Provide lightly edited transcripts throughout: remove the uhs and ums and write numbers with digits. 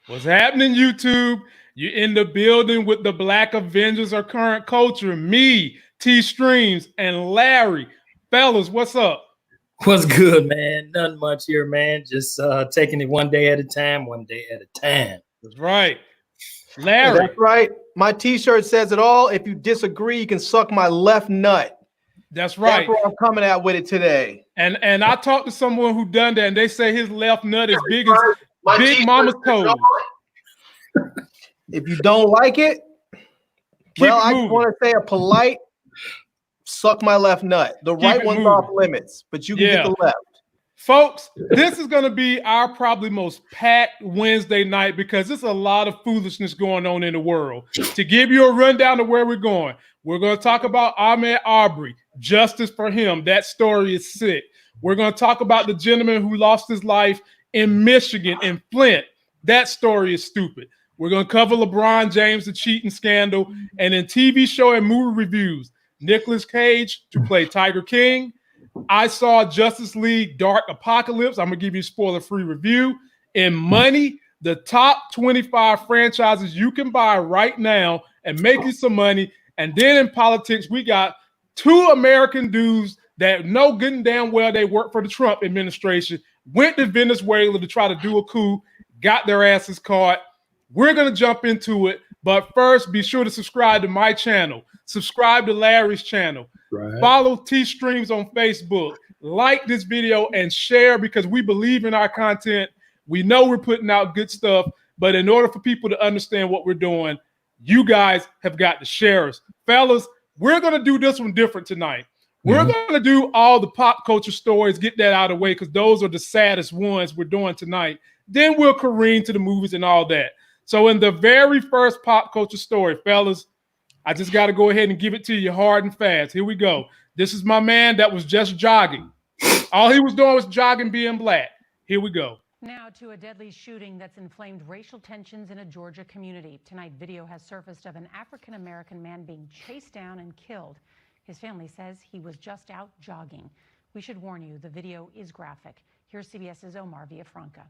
What's happening, YouTube? You're in the building with the Black Avengers of current culture. Me, T Streams, and Larry. Fellas, what's up? What's good, man? Nothing much here, man. Just taking it one day at a time, one day at a time. That's right. Larry. That's right. My t-shirt says it all. If you disagree, you can suck my left nut. That's right. That's where I'm coming out with it today. And I talked to someone who done that, and they say his left nut is big as Big Mama's toe. If you don't like it, I just want to say a polite suck my left nut. The right one's off limits, but you can get the left. Folks, this is going to be our probably most packed Wednesday night because there's a lot of foolishness going on in the world. To give you a rundown of where we're going to talk about Ahmaud Arbery, justice for him. That story is sick. We're going to talk about the gentleman who lost his life in Michigan, in Flint. That story is stupid. We're going to cover LeBron James, the cheating scandal, and in TV show and movie reviews, Nicolas Cage to play Tiger King. I saw Justice League Dark Apocalypse. I'm going to give you a spoiler-free review. In money, the top 25 franchises you can buy right now and make you some money. And then in politics, we got two American dudes that know good and damn well they work for the Trump administration, went to Venezuela to try to do a coup, got their asses caught. We're going to jump into it. But first, be sure to subscribe to my channel. Subscribe to Larry's channel. Right. Follow T-Streams on Facebook. Like this video and share because we believe in our content. We know we're putting out good stuff. But in order for people to understand what we're doing, you guys have got to share us. Fellas, we're going to do this one different tonight. We're going to do all the pop culture stories, get that out of the way because those are the saddest ones we're doing tonight. Then we'll careen to the movies and all that. So in the very first pop culture story, fellas, I just got to go ahead and give it to you hard and fast. Here we go. This is my man that was just jogging. All he was doing was jogging, being black. Here we go. Now to a deadly shooting that's inflamed racial tensions in a Georgia community. Tonight, video has surfaced of an African-American man being chased down and killed. His family says he was just out jogging. We should warn you, the video is graphic. Here's CBS's Omar Villafranca.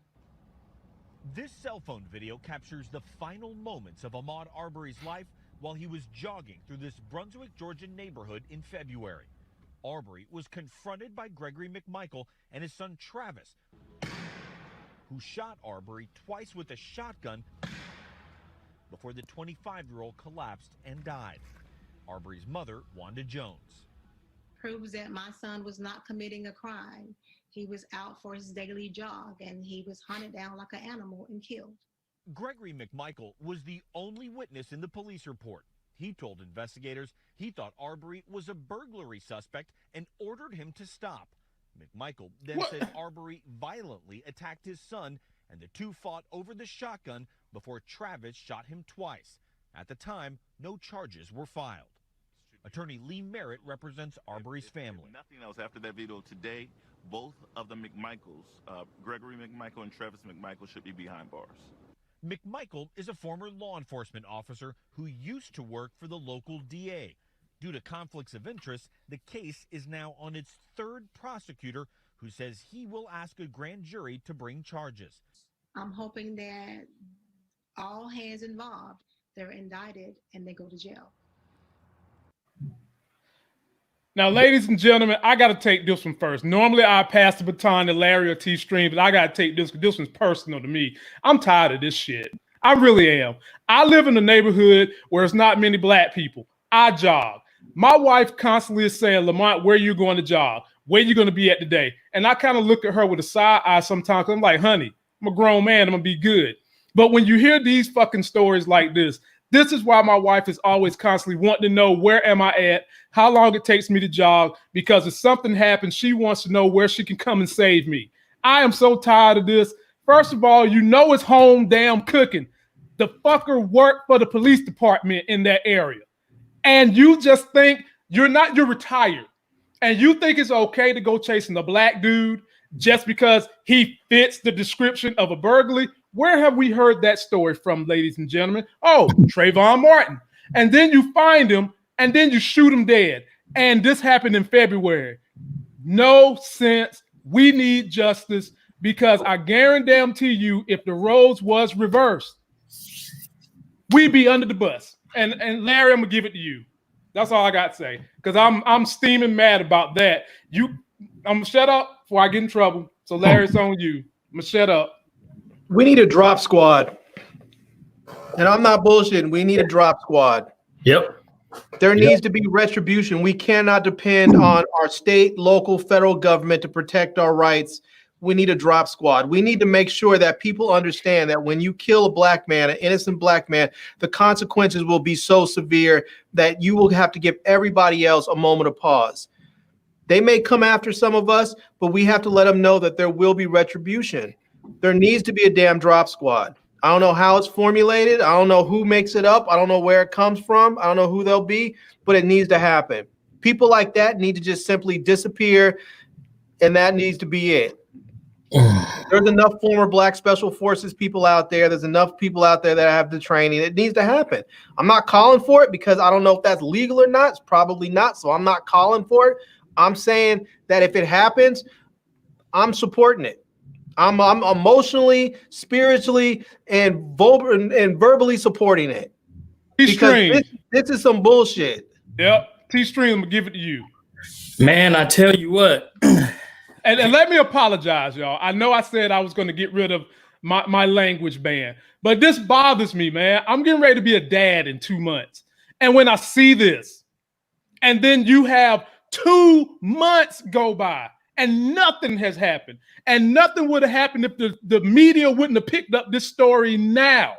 This cell phone video captures the final moments of Ahmaud Arbery's life while he was jogging through this Brunswick, Georgia neighborhood in February. Arbery was confronted by Gregory McMichael and his son Travis, who shot Arbery twice with a shotgun before the 25-year-old collapsed and died. Arbery's mother, Wanda Jones. Proves that my son was not committing a crime. He was out for his daily jog and he was hunted down like an animal and killed. Gregory McMichael was the only witness in the police report. He told investigators he thought Arbery was a burglary suspect and ordered him to stop. McMichael then said Arbery violently attacked his son and the two fought over the shotgun before Travis shot him twice. At the time, no charges were filed. Attorney Lee Merritt represents Arbery's family. Nothing else after that video today. Both of the McMichaels, Gregory McMichael and Travis McMichael, should be behind bars. McMichael is a former law enforcement officer who used to work for the local DA. Due to conflicts of interest, the case is now on its third prosecutor who says he will ask a grand jury to bring charges. I'm hoping that all hands involved, they're indicted and they go to jail. Now, ladies and gentlemen, I got to take this one first. Normally, I pass the baton to Larry or T-Stream, but I got to take this because this one's personal to me. I'm tired of this shit. I really am. I live in a neighborhood where it's not many black people. I jog. My wife constantly is saying, Lamont, where are you going to jog? Where are you going to be at today? And I kind of look at her with a side eye sometimes. I'm like, honey, I'm a grown man. I'm going to be good. But when you hear these fucking stories like this is why my wife is always constantly wanting to know where am I at, how long it takes me to jog, because if something happens, she wants to know where she can come and save me. I am so tired of this. First of all, you know it's home damn cooking. The fucker worked for the police department in that area. And you just think you're retired. And you think it's okay to go chasing a black dude just because he fits the description of a burglary? Where have we heard that story from, ladies and gentlemen? Oh, Trayvon Martin. And then you find him, and then you shoot him dead. And this happened in February. No sense. We need justice. because I guarantee you, if the roles was reversed, we'd be under the bus. And Larry, I'm gonna give it to you. That's all I got to say, because I'm steaming mad about that. I'm gonna shut up before I get in trouble. So Larry, it's on you. I'm gonna shut up. We need a drop squad, and I'm not bullshitting. We need a drop squad. Yep. There needs to be retribution. We cannot depend on our state, local, federal government to protect our rights. We need a drop squad. We need to make sure that people understand that when you kill a black man, an innocent black man, the consequences will be so severe that you will have to give everybody else a moment of pause. They may come after some of us, but we have to let them know that there will be retribution. There needs to be a damn drop squad. I don't know how it's formulated. I don't know who makes it up. I don't know where it comes from. I don't know who they'll be, but it needs to happen. People like that need to just simply disappear, and that needs to be it. There's enough former black special forces people out there. There's enough people out there that have the training. It needs to happen. I'm not calling for it because I don't know if that's legal or not. It's probably not, so I'm not calling for it. I'm saying that if it happens, I'm supporting it. I'm emotionally, spiritually, and verbally supporting it. Because this is some bullshit. Yep. T-Stream, I'm gonna give it to you. Man, I tell you what. and let me apologize, y'all. I know I said I was gonna get rid of my language ban, but this bothers me, man. I'm getting ready to be a dad in 2 months. And when I see this, and then you have 2 months go by and nothing has happened. And nothing would have happened if the media wouldn't have picked up this story now.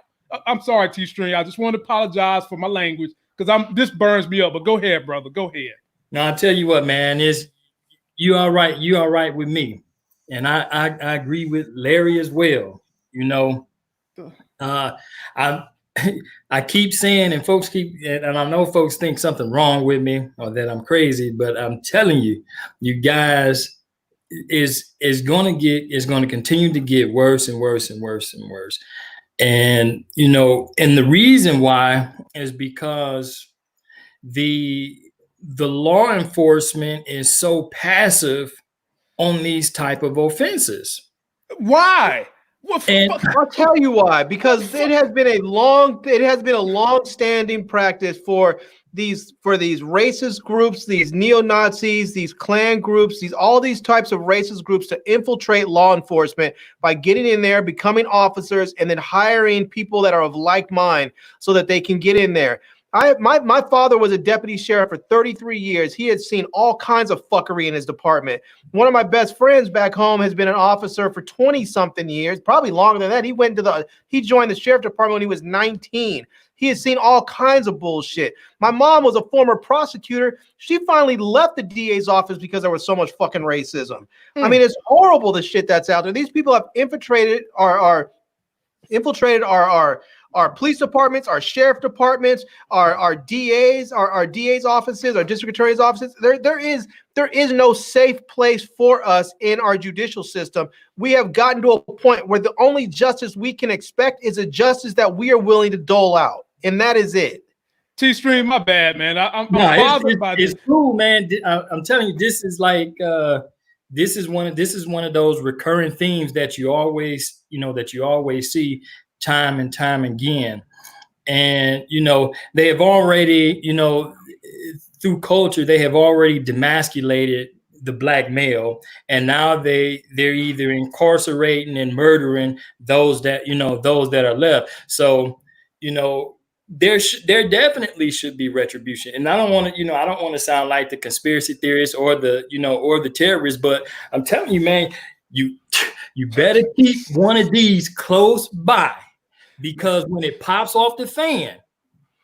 I'm sorry, T-Stream. I just want to apologize for my language because this burns me up. But go ahead, brother. Go ahead. Now, I'll tell you what, man, you all right. You all right with me. And I agree with Larry as well. You know, I keep saying, and folks and I know folks think something wrong with me or that I'm crazy, but I'm telling you, you guys, is going to continue to get worse and worse and worse and worse. And, you know, and the reason why is because the law enforcement is so passive on these type of offenses. Why? I'll tell you why. Because it has been a long-standing practice for these racist groups, these neo-Nazis, these Klan groups, all these types of racist groups to infiltrate law enforcement by getting in there, becoming officers, and then hiring people that are of like mind so that they can get in there. My father was a deputy sheriff for 33 years. He had seen all kinds of fuckery in his department. One of my best friends back home has been an officer for 20-something years, probably longer than that. He joined the sheriff department when he was 19. He has seen all kinds of bullshit. My mom was a former prosecutor. She finally left the DA's office because there was so much fucking racism. I mean, it's horrible, the shit that's out there. These people have infiltrated our police departments, our sheriff departments, our DAs, our DA's offices, our district attorney's offices. There is no safe place for us in our judicial system. We have gotten to a point where the only justice we can expect is a justice that we are willing to dole out, and that is it. T-Stream, my bad, man. I'm bothered by this. It's cool, man. I'm telling you, this is like this is one of those recurring themes that you always see time and time again. And, you know, they have already, you know, through culture, they have already demasculated the black male. And now they're either incarcerating and murdering those that are left. So, you know, there definitely should be retribution. And I don't want to sound like the conspiracy theorist or the terrorist, but I'm telling you, man, you better keep one of these close by. Because when it pops off the fan,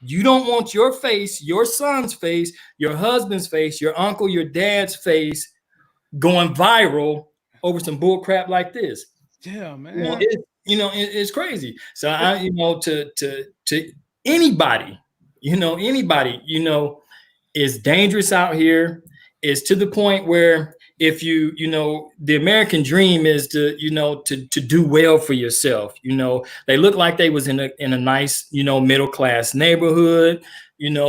you don't want your face, your son's face, your husband's face, your uncle, your dad's face going viral over some bull crap like this. Yeah, man. It's crazy. So to anybody, is dangerous out here. Is to the point where if the American dream is to do well for yourself. You know, they look like they was in a nice, middle class neighborhood,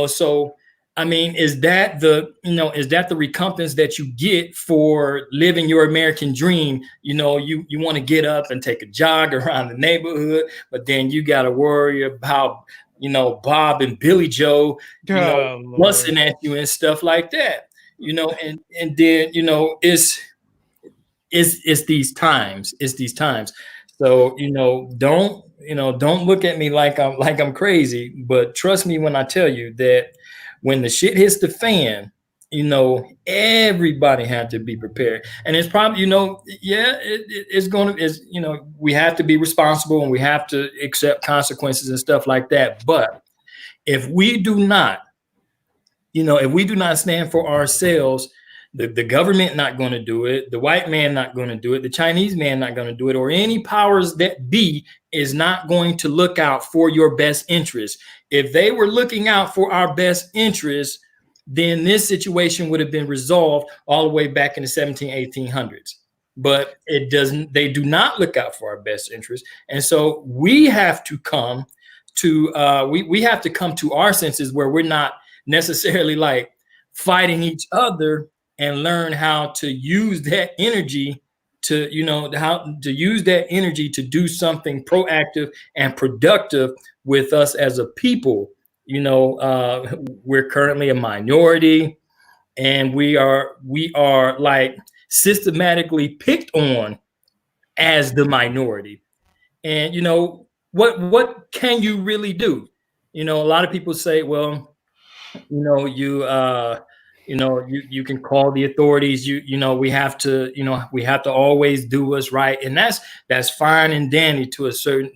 so I mean, is that the recompense that you get for living your American dream? You know, you want to get up and take a jog around the neighborhood, but then you got to worry about, you know, Bob and Billy Joe, you know, busting at you and stuff like that. You know, and then, you know, it's these times. It's these times. So, you know, don't look at me like I'm crazy, but trust me when I tell you that when the shit hits the fan, you know, everybody had to be prepared. And it's probably, you know, yeah, it's going to, you know, we have to be responsible and we have to accept consequences and stuff like that. But if we do not, you know, if we do not stand for ourselves, the government not going to do it, the white man not going to do it, the Chinese man not going to do it, or any powers that be is not going to look out for your best interest. If they were looking out for our best interest, then this situation would have been resolved all the way back in the 1800s. But it doesn't. They do not look out for our best interest, and so we have to come to we have to come to our senses where we're not necessarily like fighting each other, and learn how to use that energy to, you know, how to use that energy to do something proactive and productive with us as a people. You know, we're currently a minority, and we are like systematically picked on as the minority. And, you know, what can you really do? You know, a lot of people say, well, you know, you can call the authorities. You know, we have to always do what's right, and that's fine and dandy to a certain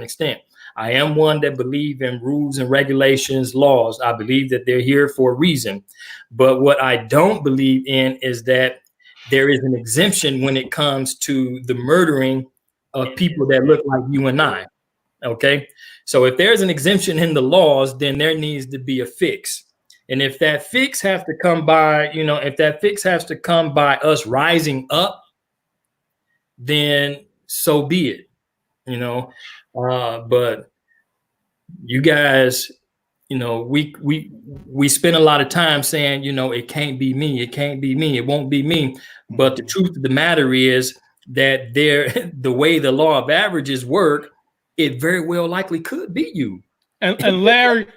extent. I am one that believe in rules and regulations, laws. I believe that they're here for a reason. But what I don't believe in is that there is an exemption when it comes to the murdering of people that look like you and I. Okay. So if there's an exemption in the laws, then there needs to be a fix. And if that fix has to come by, you know, if that fix has to come by us rising up, then so be it, you know. But you guys, you know, we spend a lot of time saying, you know, it can't be me, it can't be me, it won't be me. But the truth of the matter is that the way the law of averages work, it very well likely could be you. And Larry,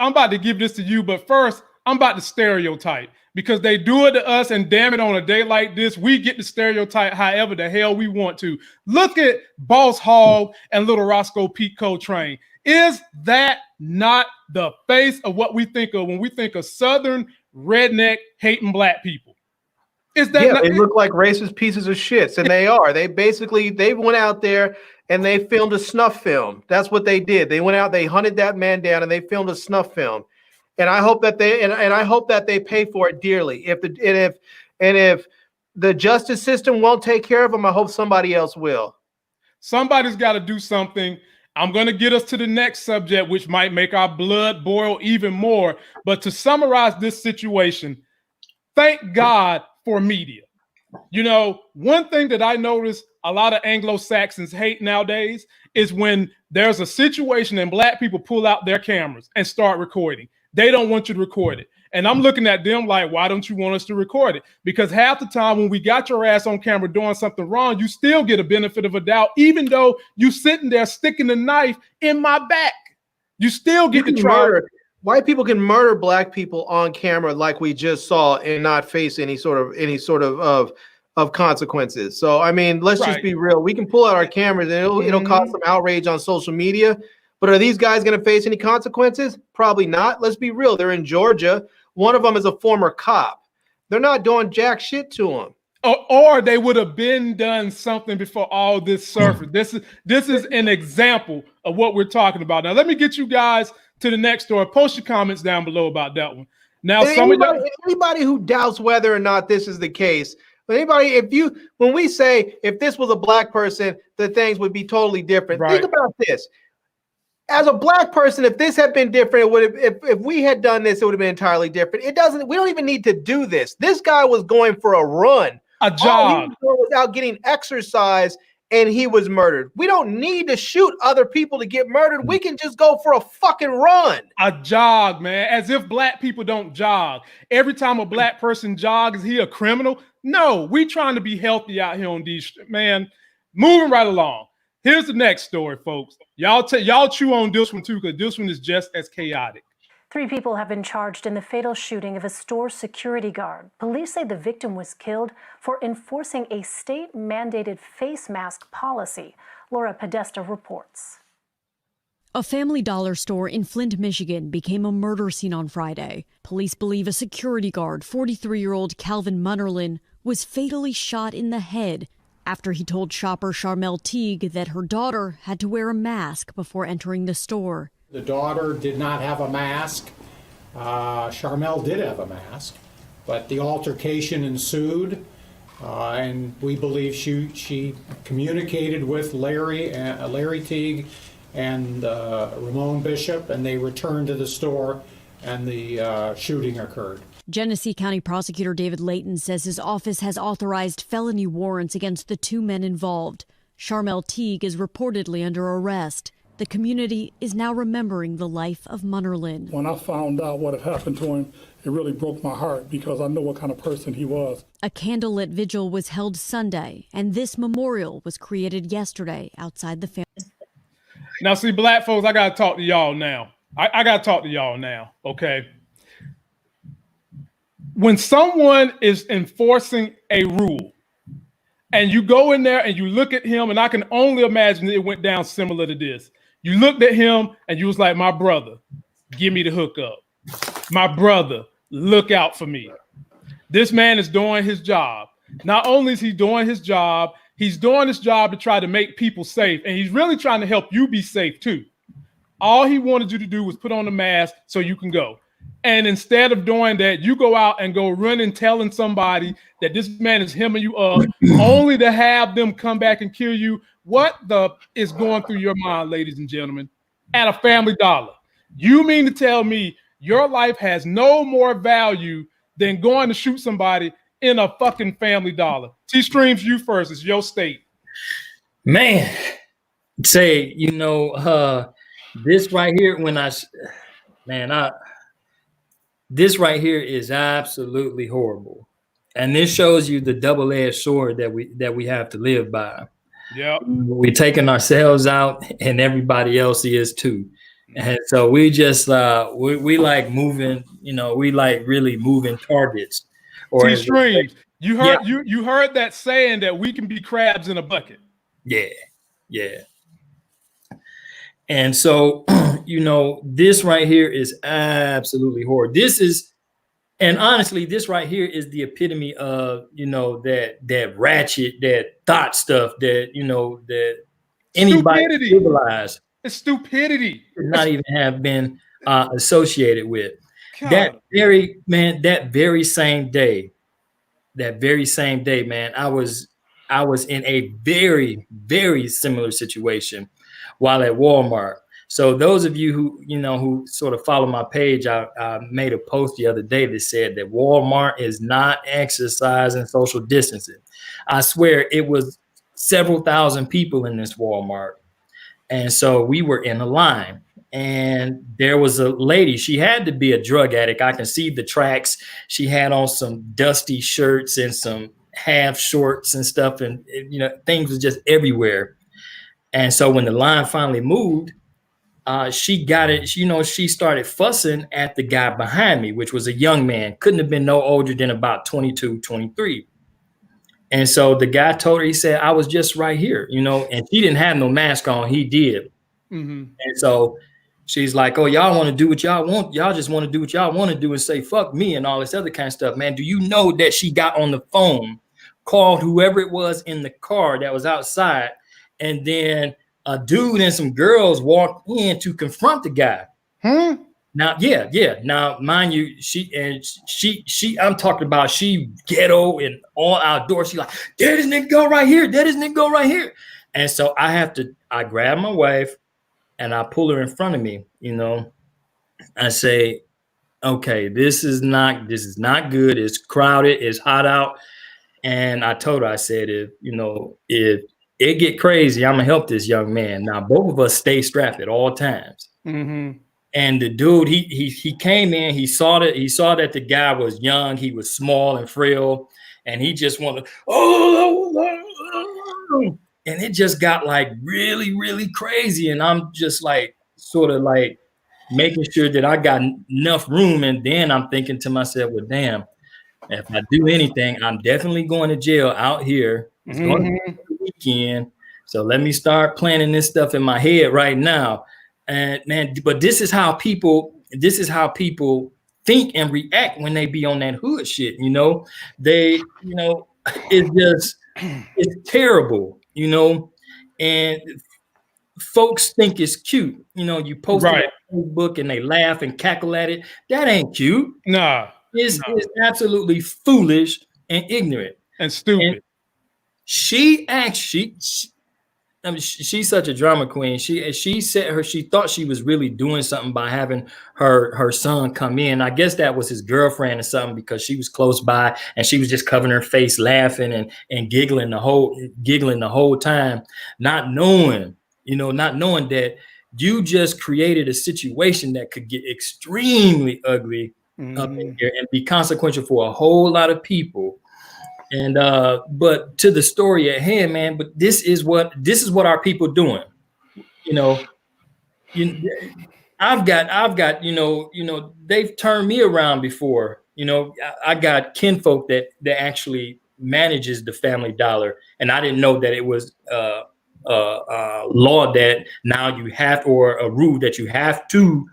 I'm about to give this to you, but first, I'm about to stereotype because they do it to us, and damn it, on a day like this, we get to stereotype however the hell we want to. Look at Boss Hogg and Little Roscoe Pete Coltrane. Is that not the face of what we think of when we think of Southern redneck hating black people? Is that they look like racist pieces of shits, and they are. They went out there and they filmed a snuff film. That's what they did. They went out, they hunted that man down, and they filmed a snuff film. And I hope that they pay for it dearly. If the justice system won't take care of them, I hope somebody else will. Somebody's got to do something. I'm going to get us to the next subject, which might make our blood boil even more. But to summarize this situation, thank God for media. You know, one thing that I notice a lot of Anglo-Saxons hate nowadays is when there's a situation and black people pull out their cameras and start recording. They don't want you to record it. And I'm looking at them like, why don't you want us to record it? Because half the time when we got your ass on camera doing something wrong, you still get a benefit of a doubt, even though you sitting there sticking the knife in my back. You still get to try. White people can murder black people on camera like we just saw and not face any sort of consequences. So, I mean, let's just be real. We can pull out our cameras and it'll cause some outrage on social media. But are these guys going to face any consequences? Probably not. Let's be real. They're in Georgia. One of them is a former cop. They're not doing jack shit to him. Or they would have been done something before all this surfaced. This is an example of what we're talking about. Now, let me get you guys to the next story. Post your comments down below about that one. Now, anybody who doubts whether or not this is the case, when we say if this was a black person, the things would be totally different. Right. Think about this. As a black person, if this had been different, it would have, if we had done this, it would have been entirely different. We don't even need to do this. This guy was going for a run. A job. All he was doing was out getting exercise and he was murdered. We don't need to shoot other people to get murdered. We can just go for a fucking run. A jog, man, as if black people don't jog. Every time a black person jogs, is he a criminal? No, we trying to be healthy out here on these, man. Moving right along. Here's the next story, folks. Y'all chew on this one too, because this one is just as chaotic. 3 people have been charged in the fatal shooting of a store security guard. Police say the victim was killed for enforcing a state-mandated face mask policy. Laura Podesta reports. A Family Dollar store in Flint, Michigan became a murder scene on Friday. Police believe a security guard, 43-year-old Calvin Munnerlin, was fatally shot in the head after he told shopper Charmel Teague that her daughter had to wear a mask before entering the store. The daughter did not have a mask. Charmel did have a mask, but the altercation ensued, and we believe she communicated with Larry Teague and Ramon Bishop, and they returned to the store, and the shooting occurred. Genesee County Prosecutor David Layton says his office has authorized felony warrants against the 2 men involved. Charmel Teague is reportedly under arrest. The community is now remembering the life of Munnerlin. When I found out what had happened to him, it really broke my heart because I know what kind of person he was. A candlelit vigil was held Sunday, and this memorial was created yesterday outside the family. Now, see, black folks, I got to talk to y'all now. I got to talk to y'all now, okay? When someone is enforcing a rule, and you go in there and you look at him, and I can only imagine it went down similar to this. You looked at him and you was like, my brother, give me the hookup. My brother, look out for me. This man is doing his job. Not only is he doing his job, he's doing his job to try to make people safe. And he's really trying to help you be safe too. All he wanted you to do was put on the mask so you can go. And instead of doing that, you go out and go running, telling somebody that this man is hemming you up, only to have them come back and kill you. What the is going through your mind, ladies and gentlemen, at a Family Dollar? You mean to tell me your life has no more value than going to shoot somebody in a fucking Family Dollar? T-Streams, you first. It's your state. Man, say, this right here, this right here is absolutely horrible. And this shows you the double-edged sword that we have to live by. Yeah, we're taking ourselves out, and everybody else is too. And so we just we like moving, we like really moving targets. Or T-Streams, you heard that saying that we can be crabs in a bucket. Yeah. And so, this right here is absolutely horrible. And honestly, this right here is the epitome of, that ratchet, that thought stuff that, that anybody civilized. It's stupidity. Should not even have been associated with. God. That very same day, man, I was in a very, very similar situation while at Walmart. So those of you who sort of follow my page, I made a post the other day that said that Walmart is not exercising social distancing. I swear it was several thousand people in this Walmart. And so we were in a line, and there was a lady. She had to be a drug addict. I can see the tracks. She had on some dusty shirts and some half shorts and stuff. And, things were just everywhere. And so when the line finally moved, she got it. She started fussing at the guy behind me, which was a young man. Couldn't have been no older than about 22, 23. And so the guy told her, he said, I was just right here, and she didn't have no mask on. He did. Mm-hmm. And so she's like, oh, y'all want to do what y'all want. Y'all just want to do what y'all want to do and say, fuck me and all this other kind of stuff. Man, do you know that she got on the phone, called whoever it was in the car that was outside, and then a dude and some girls walked in to confront the guy. Now, yeah. Now, mind you, I'm talking about she ghetto and all outdoors. She like, there this nigga go right here. There this nigga go right here. And so I grab my wife and I pull her in front of me, I say, okay, this is not good. It's crowded. It's hot out. And I told her, I said, if it get crazy. I'm gonna help this young man. Now, both of us stay strapped at all times. Mm-hmm. And the dude, he came in, he saw that the guy was young, he was small and frail, and he just wanted, and it just got like really, really crazy. And I'm just like, sort of like making sure that I got enough room. And then I'm thinking to myself, well, damn, if I do anything, I'm definitely going to jail out here. It's going to be the weekend. So let me start planning this stuff in my head right now. And man, but this is how people think and react when they be on that hood shit. You know, it's terrible, you know, and folks think it's cute. You know, you post it on Facebook and they laugh and cackle at it. That ain't cute. Nah. It's absolutely foolish and ignorant and stupid. And she's such a drama queen. She said she thought she was really doing something by having her son come in. I guess that was his girlfriend or something, because she was close by and she was just covering her face, laughing and giggling the whole time, not knowing that you just created a situation that could get extremely ugly up in here and be consequential for a whole lot of people. And but to the story at hand, man, but this is what our people doing. You know, I've got, they've turned me around before. You know, I got kinfolk that actually manages the Family Dollar, and I didn't know that it was law that now you have, or a rule that you have to,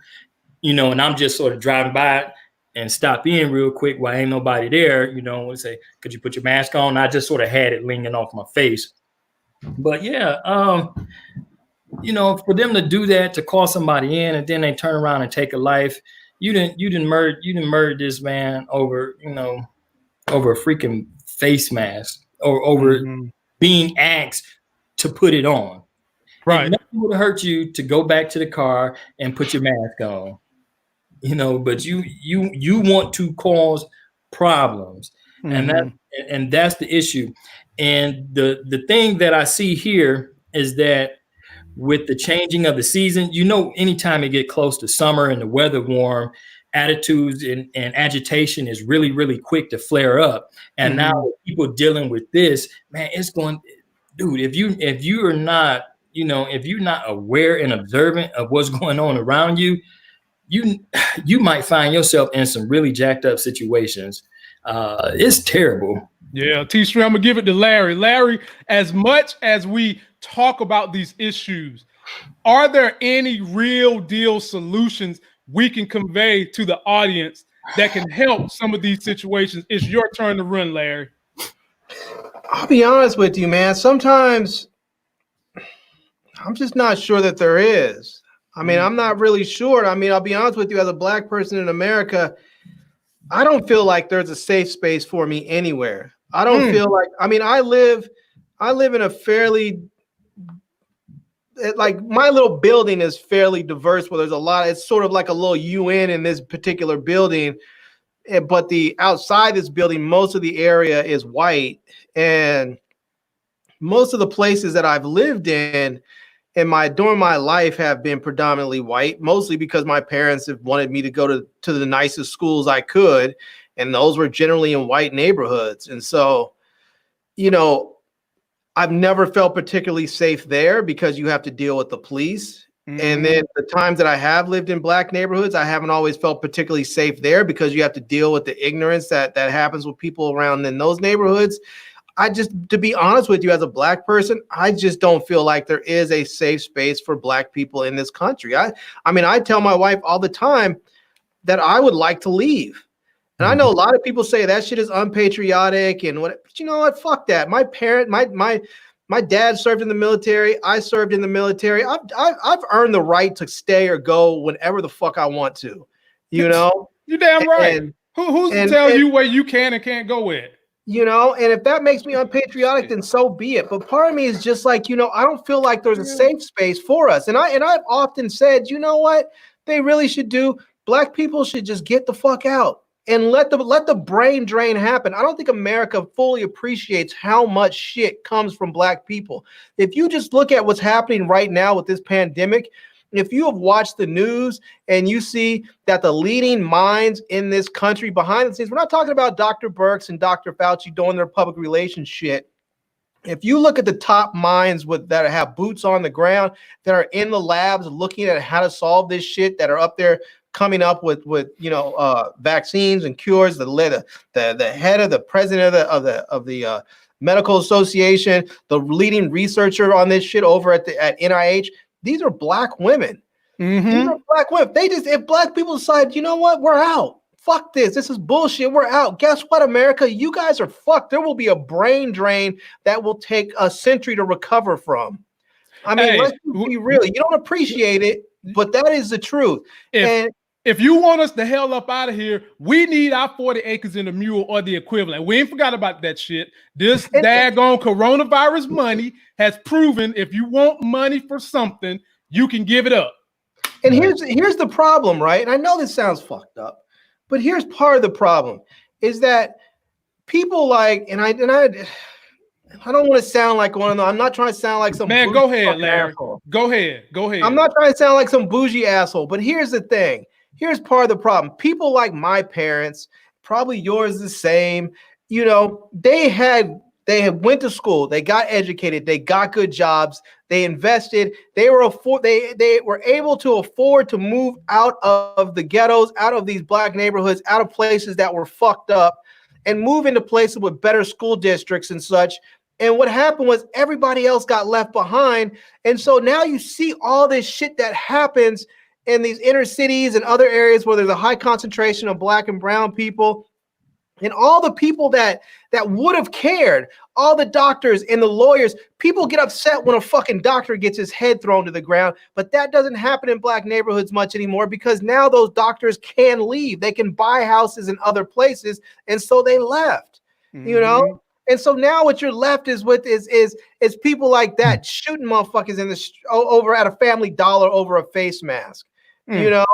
and I'm just sort of driving by and stop in real quick while ain't nobody there, and say, could you put your mask on? I just sort of had it leaning off my face. But yeah, for them to do that, to call somebody in and then they turn around and take a life, you didn't murder this man over a freaking face mask, or over being asked to put it on. Right. Nothing would hurt you to go back to the car and put your mask on. But you want to cause problems, and that's the issue. And the thing that I see here is that with the changing of the season, anytime it get close to summer and the weather warm, attitudes and agitation is really, really quick to flare up. And now with people dealing with this, man, it's going, dude, if you're not aware and observant of what's going on around you, you might find yourself in some really jacked up situations. It's terrible. Yeah, T-Stream, I'm gonna give it to Larry. Larry, as much as we talk about these issues, are there any real deal solutions we can convey to the audience that can help some of these situations? It's your turn to run, Larry. I'll be honest with you, man. Sometimes I'm just not sure that there is. I mean, I'm not really sure. I mean, I'll be honest with you, as a Black person in America, I don't feel like there's a safe space for me anywhere. I don't feel like, I mean, I live in a fairly, like, my little building is fairly diverse, where there's a lot, it's sort of like a little UN in this particular building. But the outside this building, most of the area is white. And most of the places that I've lived in during my life have been predominantly white, mostly because my parents have wanted me to go to the nicest schools I could. And those were generally in white neighborhoods. And so, I've never felt particularly safe there because you have to deal with the police. And then the times that I have lived in Black neighborhoods, I haven't always felt particularly safe there because you have to deal with the ignorance that happens with people around in those neighborhoods. To be honest with you, as a Black person, I just don't feel like there is a safe space for Black people in this country. I mean, I tell my wife all the time that I would like to leave. And I know a lot of people say that shit is unpatriotic and what, but you know what? Fuck that. My dad served in the military. I served in the military. I've earned the right to stay or go whenever the fuck I want to, You're damn right. Who's to tell you where you can and can't go with? And if that makes me unpatriotic, then so be it. But part of me is just like, I don't feel like there's a safe space for us. And I've often said, you know what they really should do? Black people should just get the fuck out. and let the brain drain happen. I don't think America fully appreciates how much shit comes from Black people. If you just look at what's happening right now with this pandemic, if you have watched the news and you see that the leading minds in this country behind the scenes, we're not talking about Dr. Birx and Dr. Fauci doing their public relations shit. If you look at the top minds that have boots on the ground, that are in the labs looking at how to solve this shit, that are up there coming up with vaccines and cures, the head of the president of the medical association, the leading researcher on this shit over at NIH, these are Black women. Mm-hmm. These are Black women. If Black people decide, you know what, we're out. Fuck this. This is bullshit. We're out. Guess what, America? You guys are fucked. There will be a brain drain that will take a century to recover from. I mean, let's be real. You don't appreciate it, but that is the truth. If you want us the hell up out of here, we need our 40 acres in a mule or the equivalent. We ain't forgot about that shit. This daggone coronavirus money has proven if you want money for something, you can give it up. And here's the problem, right? And I know this sounds fucked up, but here's part of the problem is that people like, and I don't want to sound like one of them. I'm not trying to sound like some man. Go ahead, Larry. Asshole. Go ahead. I'm not trying to sound like some bougie asshole. But here's the thing. Here's part of the problem. People like my parents, probably yours the same. You know, they had went to school. They got educated. They got good jobs. They invested. They were able to afford to move out of the ghettos, out of these Black neighborhoods, out of places that were fucked up, and move into places with better school districts and such. And what happened was everybody else got left behind. And so now you see all this shit that happens in these inner cities and other areas where there's a high concentration of Black and brown people. And all the people that would have cared, all the doctors and the lawyers, people get upset when a fucking doctor gets his head thrown to the ground. But that doesn't happen in Black neighborhoods much anymore because now those doctors can leave. They can buy houses in other places. And so they left, you know? And so now what you're left is with is people like that shooting motherfuckers in the over at a Family Dollar over a face mask, you know?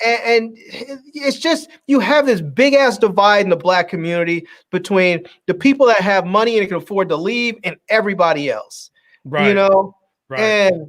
And it's just, you have this big ass divide in the Black community between the people that have money and can afford to leave and everybody else, you know? Right. And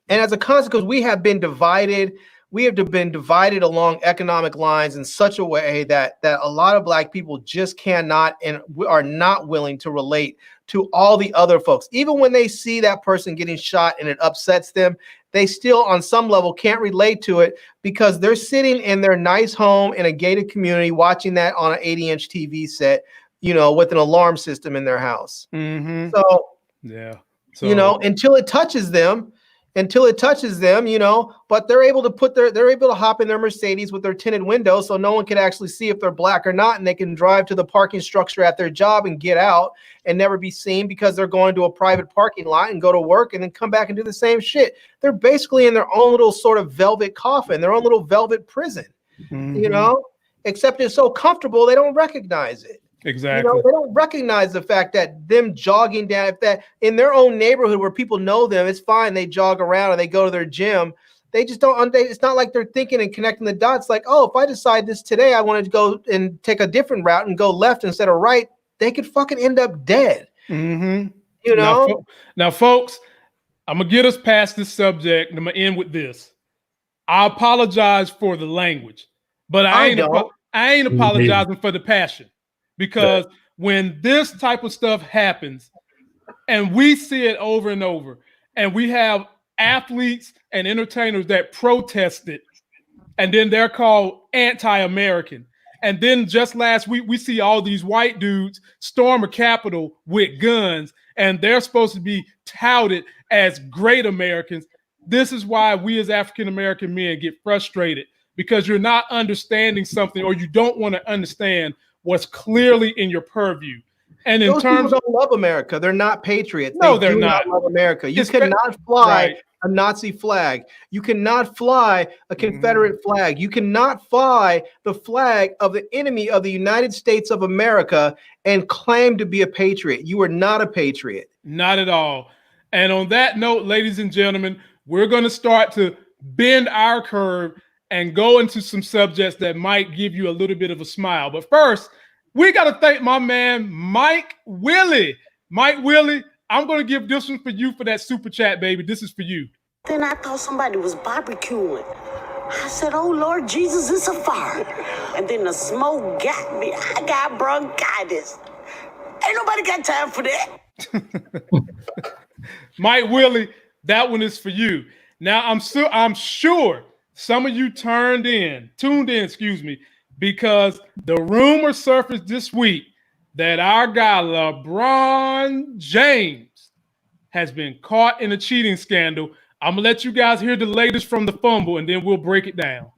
as a consequence, we have been divided. We have been divided along economic lines in such a way that a lot of Black people just cannot and are not willing to relate to all the other folks. Even when they see that person getting shot and it upsets them, they still on some level can't relate to it because they're sitting in their nice home in a gated community watching that on an 80-inch TV set, you know, with an alarm system in their house. So, you know, until it touches them, you know, but they're able to hop in their Mercedes with their tinted windows so no one can actually see if they're Black or not, and they can drive to the parking structure at their job and get out and never be seen because they're going to a private parking lot and go to work and then come back and do the same shit. They're basically in their own little sort of velvet coffin, their own little velvet prison, you know, except it's so comfortable they don't recognize it. Exactly. You know, they don't recognize the fact that them jogging down, if that in their own neighborhood where people know them, it's fine. They jog around and they go to their gym. They just don't. It's not like they're thinking and connecting the dots. Like, oh, if I decide this today, I want to go and take a different route and go left instead of right. They could fucking end up dead. You know. Now, folks, I'm gonna get us past this subject. And I'm gonna end with this. I apologize for the language, but I ain't apologizing for the passion. Because when this type of stuff happens and we see it over and over, and we have athletes and entertainers that protest it, and then they're called anti-American. And then just last week, we see all these white dudes storm a Capitol with guns, and they're supposed to be touted as great Americans. This is why we as African-American men get frustrated, because you're not understanding something, or you don't want to understand what's clearly in your purview. And in those terms people don't love America, they're not patriots. No, they're not love America. You cannot fly a Nazi flag. You cannot fly a Confederate flag. You cannot fly the flag of the enemy of the United States of America and claim to be a patriot. You are not a patriot. Not at all. And on that note, ladies and gentlemen, we're going to start to bend our curve and go into some subjects that might give you a little bit of a smile. But first, we got to thank my man, Mike Willie. Mike Willie, I'm going to give this one for you for that super chat, baby. This is for you. Then I thought somebody was barbecuing. I said, oh, Lord Jesus, it's a fire. And then the smoke got me. I got bronchitis. Ain't nobody got time for that. Mike Willie, that one is for you. Now, I'm sure some of you tuned in, because the rumor surfaced this week that our guy LeBron James has been caught in a cheating scandal. I'm going to let you guys hear the latest from the fumble, and then we'll break it down.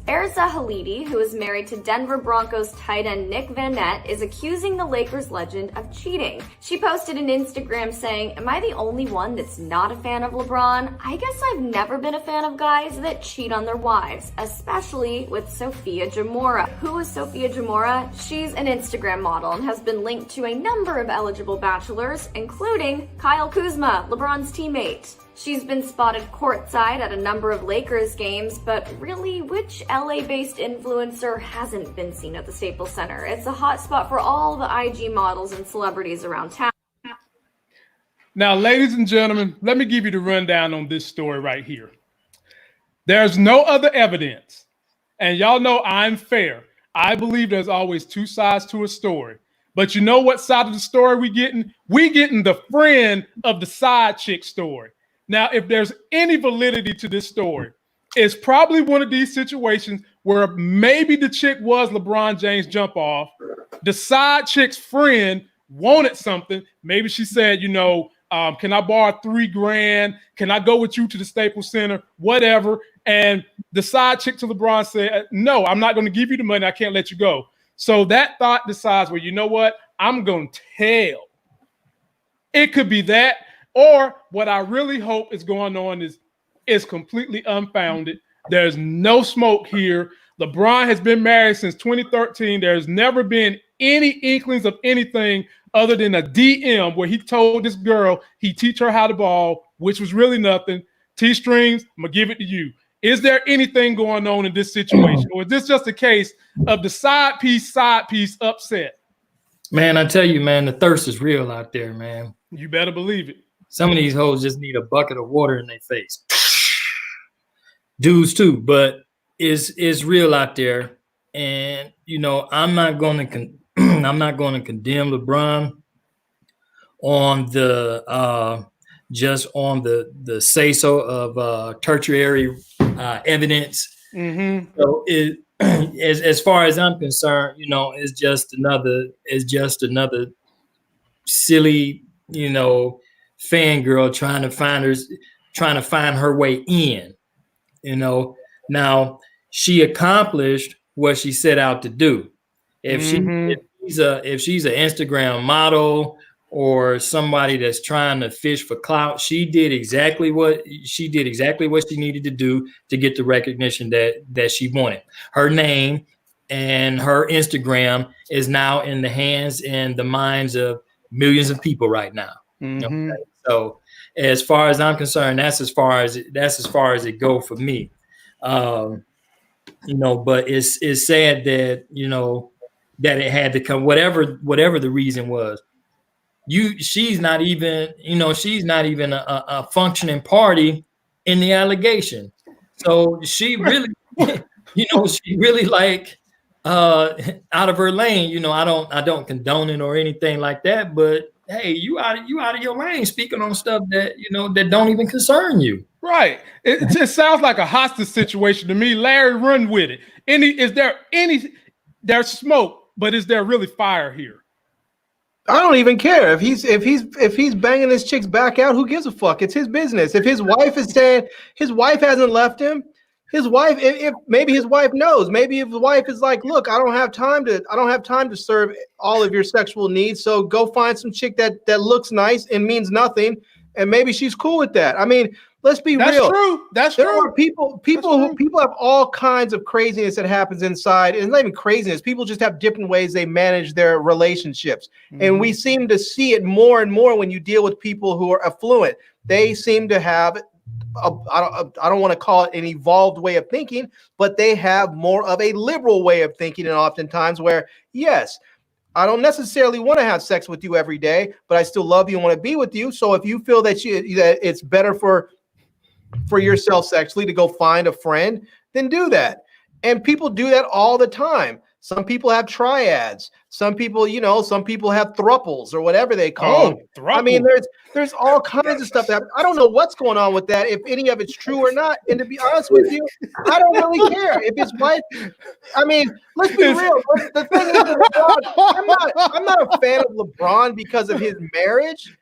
Erza Halidi, who is married to Denver Broncos tight end Nick Van Nett, is accusing the Lakers legend of cheating. She posted an Instagram saying, "Am I the only one that's not a fan of LeBron? I guess I've never been a fan of guys that cheat on their wives, especially with Sophia Jamora." Who is Sophia Jamora? She's an Instagram model and has been linked to a number of eligible bachelors, including Kyle Kuzma, LeBron's teammate. She's been spotted courtside at a number of Lakers games, but really, which LA-based influencer hasn't been seen at the Staples Center? It's a hot spot for all the IG models and celebrities around town. Now, ladies and gentlemen, let me give you the rundown on this story right here. There's no other evidence, and y'all know I'm fair. I believe there's always two sides to a story. But you know what side of the story we getting? We getting the friend of the side chick story. Now, if there's any validity to this story, it's probably one of these situations where maybe the chick was LeBron James jump off. The side chick's friend wanted something. Maybe she said, can I borrow $3,000? Can I go with you to the Staples Center? Whatever. And the side chick to LeBron said, no, I'm not going to give you the money. I can't let you go. So that thought decides, well, you know what? I'm going to tell. It could be that. Or what I really hope is going on is completely unfounded. There's no smoke here. LeBron has been married since 2013. There's never been any inklings of anything other than a DM where he told this girl he'd teach her how to ball, which was really nothing. T-Strings, I'm going to give it to you. Is there anything going on in this situation? Or is this just a case of the side piece upset? Man, I tell you, man, the thirst is real out there, man. You better believe it. Some of these hoes just need a bucket of water in their face. Dudes too, but it's real out there. And I'm not going to condemn LeBron on the just on the say so of tertiary evidence. Mm-hmm. So as far as I'm concerned, it's just another silly, fangirl trying to find her way in. Now she accomplished what she set out to do. If she's an Instagram model or somebody that's trying to fish for clout, she did exactly what she needed to do to get the recognition that she wanted. Her name and her Instagram is now in the hands and the minds of millions of people right now. Mm-hmm. Okay? So as far as I'm concerned, that's as far as it go for me. But it's sad that that it had to come, whatever the reason was. She's not even a functioning party in the allegation. So she really, she really like out of her lane. I don't condone it or anything like that, but hey, you out of your lane speaking on stuff that that don't even concern you. Right. It just sounds like a hostage situation to me. Larry, run with it. There's smoke, but is there really fire here? I don't even care if he's banging his chick's back out. Who gives a fuck? It's his business. If his wife is saying his wife hasn't left him, his wife, if maybe his wife knows, maybe if the wife is like, look, I don't have time to serve all of your sexual needs. So go find some chick that looks nice and means nothing, and maybe she's cool with that. I mean, let's be real. That's true. There are people have all kinds of craziness that happens inside. It's not even craziness. People just have different ways they manage their relationships. Mm-hmm. And we seem to see it more and more when you deal with people who are affluent. They seem to have I don't want to call it an evolved way of thinking, but they have more of a liberal way of thinking, and oftentimes where, yes, I don't necessarily want to have sex with you every day, but I still love you and want to be with you. So if you feel that it's better for yourself sexually to go find a friend, then do that. And people do that all the time. Some people have triads. Some people, some people have thruples or whatever they call them. I mean, there's all kinds of stuff that I don't know what's going on with that, if any of it's true or not. And to be honest with you, I don't really care if it's wife. I mean, let's be real. The thing is, LeBron, I'm not a fan of LeBron because of his marriage.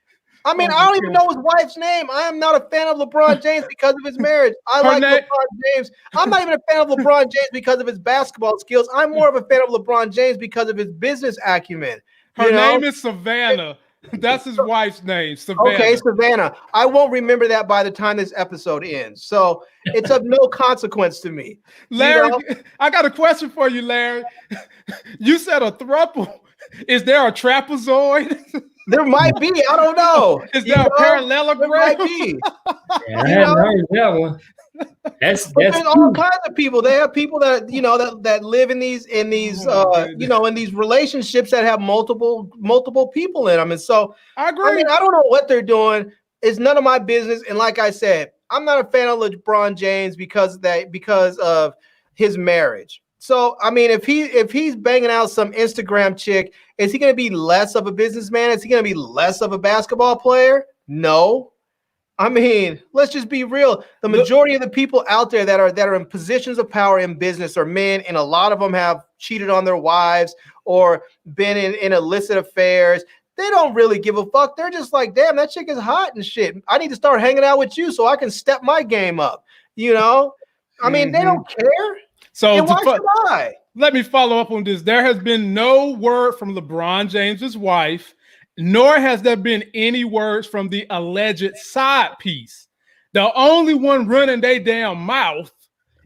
I mean, I don't even know his wife's name. I am not a fan of LeBron James because of his marriage. I like LeBron James. I'm not even a fan of LeBron James because of his basketball skills. I'm more of a fan of LeBron James because of his business acumen. Her name is Savannah. That's his wife's name, Savannah. Okay, Savannah. I won't remember that by the time this episode ends. So it's of no consequence to me. Larry, I got a question for you, Larry. You said a throuple. Is there a trapezoid? There might be. I don't know. Is there a parallelogram? There might be. Yeah, I hadn't heard that one. That's there's all kinds of people. They have people that that live in these in these relationships that have multiple people in them. And so I agree. I mean, I don't know what they're doing. It's none of my business. And like I said, I'm not a fan of LeBron James because of his marriage. So I mean, if he's banging out some Instagram chick, is he going to be less of a businessman? Is he going to be less of a basketball player? No. I mean, let's just be real. The majority of the people out there that are in positions of power in business are men, and a lot of them have cheated on their wives or been in illicit affairs. They don't really give a fuck. They're just like, damn, that chick is hot and shit. I need to start hanging out with you so I can step my game up. I mean, they don't care. So why should I? Let me follow up on this. There has been no word from LeBron James's wife, nor has there been any words from the alleged side piece. The only one running their damn mouth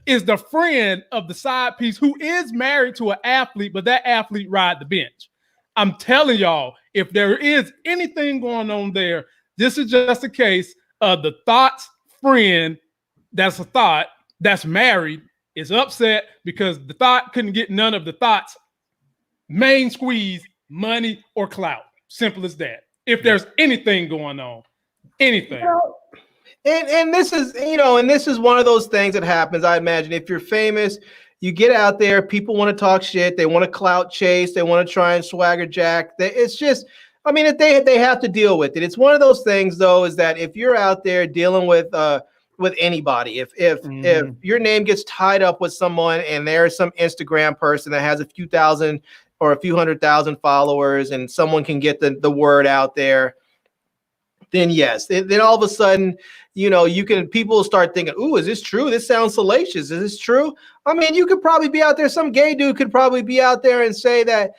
is the friend of the side piece who is married to an athlete, but that athlete ride the bench. I'm telling y'all, if there is anything going on there, this is just a case of the thought's friend that's a thought that's married is upset because the thought couldn't get none of the thought's main squeeze, money or clout. Simple as that. If there's anything going on, anything. And this is, and this is one of those things that happens. I imagine if you're famous, you get out there, people want to talk shit, they want to clout chase, they want to try and swagger jack. It's just, I mean, they have to deal with it. It's one of those things, though, is that if you're out there dealing with anybody, if your name gets tied up with someone and there's some Instagram person that has a few thousand or a few 100,000 followers and someone can get the word out there, then yes, then all of a sudden, people start thinking, ooh, is this true? This sounds salacious. Is this true? I mean, you could probably be out there. Some gay dude could probably be out there and say that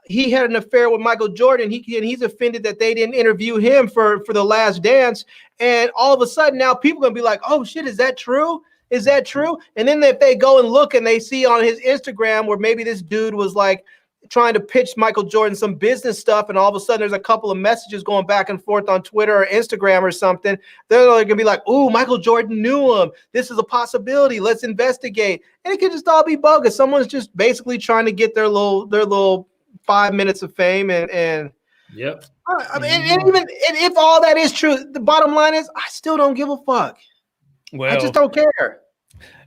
he had an affair with Michael Jordan. He's offended that they didn't interview him for The Last Dance. And all of a sudden now people are going to be like, oh shit, is that true? Is that true? And then if they go and look and they see on his Instagram where maybe this dude was like trying to pitch Michael Jordan some business stuff, and all of a sudden there's a couple of messages going back and forth on Twitter or Instagram or something, they're going to be like, ooh, Michael Jordan knew him. This is a possibility. Let's investigate. And it could just all be bogus. Someone's just basically trying to get their little 5 minutes of fame and yep. I mean, and if all that is true, the bottom line is I still don't give a fuck. Well, I just don't care.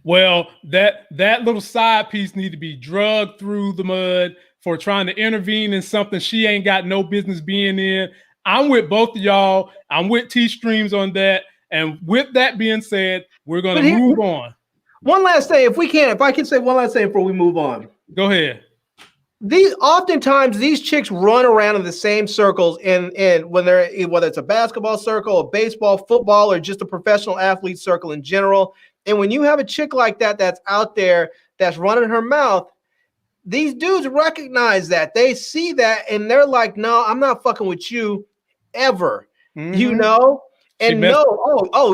Well, that little side piece need to be drugged through the mud for trying to intervene in something she ain't got no business being in. I'm with both of y'all. I'm with T-Streams on that. And with that being said, we're going to move on. One last thing, if I can say one last thing before we move on. Go ahead. Oftentimes these chicks run around in the same circles and when they're, whether it's a basketball circle, a baseball, football, or just a professional athlete circle in general. And when you have a chick like that that's out there that's running her mouth, these dudes recognize that. They see that and they're like, no, I'm not fucking with you ever. Mm-hmm. And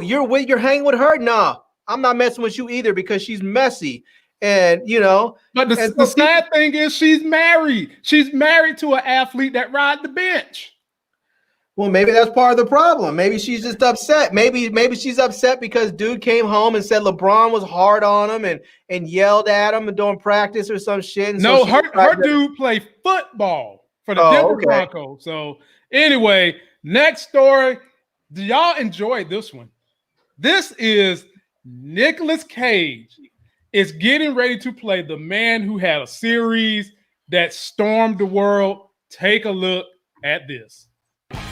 you're hanging with her? No, I'm not messing with you either because she's messy. And but the sad thing is she's married. She's married to an athlete that ride the bench. Well, maybe that's part of the problem. Maybe she's just upset. Maybe she's upset because dude came home and said LeBron was hard on him and yelled at him during practice or some shit. And No, so her dude played football for the Denver Broncos. So anyway, next story. Do y'all enjoy this one? This is Nicolas Cage is getting ready to play the man who had a series that stormed the world. Take a look at this.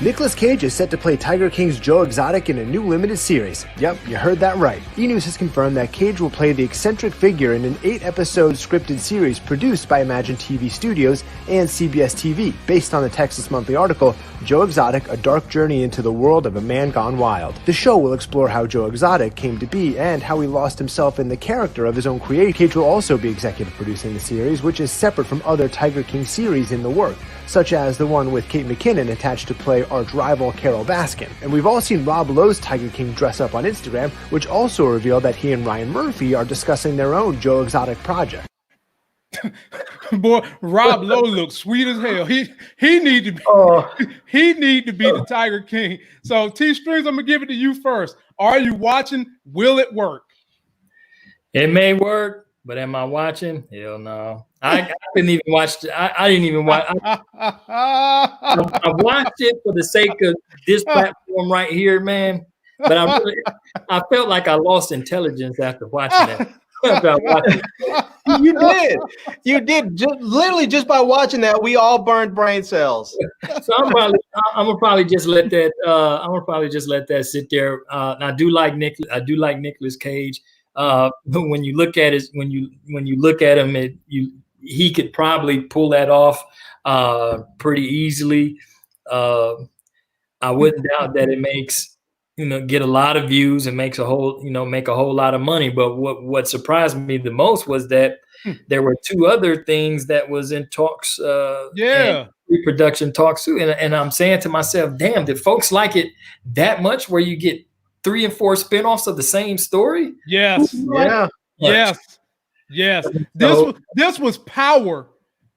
Nicolas Cage is set to play Tiger King's Joe Exotic in a new limited series. Yep, you heard that right. E! News has confirmed that Cage will play the eccentric figure in an 8-episode scripted series produced by Imagine TV Studios and CBS TV, based on the Texas Monthly article, Joe Exotic, A Dark Journey into the World of a Man Gone Wild. The show will explore how Joe Exotic came to be and how he lost himself in the character of his own creation. Cage will also be executive producing the series, which is separate from other Tiger King series in the work, such as the one with Kate McKinnon attached to play arch rival Carol Baskin. And we've all seen Rob Lowe's Tiger King dress up on Instagram, which also revealed that he and Ryan Murphy are discussing their own Joe Exotic project. Boy, Rob Lowe looks sweet as hell. He need to be he need to be the Tiger King. So T Strings, I'm gonna give it to you first. Are you watching? Will it work? It may work, but am I watching? Hell no. I couldn't even watch. I didn't even watch. I watched it for the sake of this platform right here, man. But I felt like I lost intelligence after watching that. You did. Literally just by watching that, we all burned brain cells. So I'm gonna probably just let that. I'm gonna probably just let that sit there. I do like Nicolas Cage. When you look at his, when you look at him, he could probably pull that off pretty easily. I wouldn't doubt that it makes get a lot of views and makes make a whole lot of money. But what surprised me the most was that there were two other things that was in talks. Pre-production talks too, and I'm saying to myself, damn, did folks like it that much where you get 3 and 4 spinoffs of the same story? Yes. Yes. This was power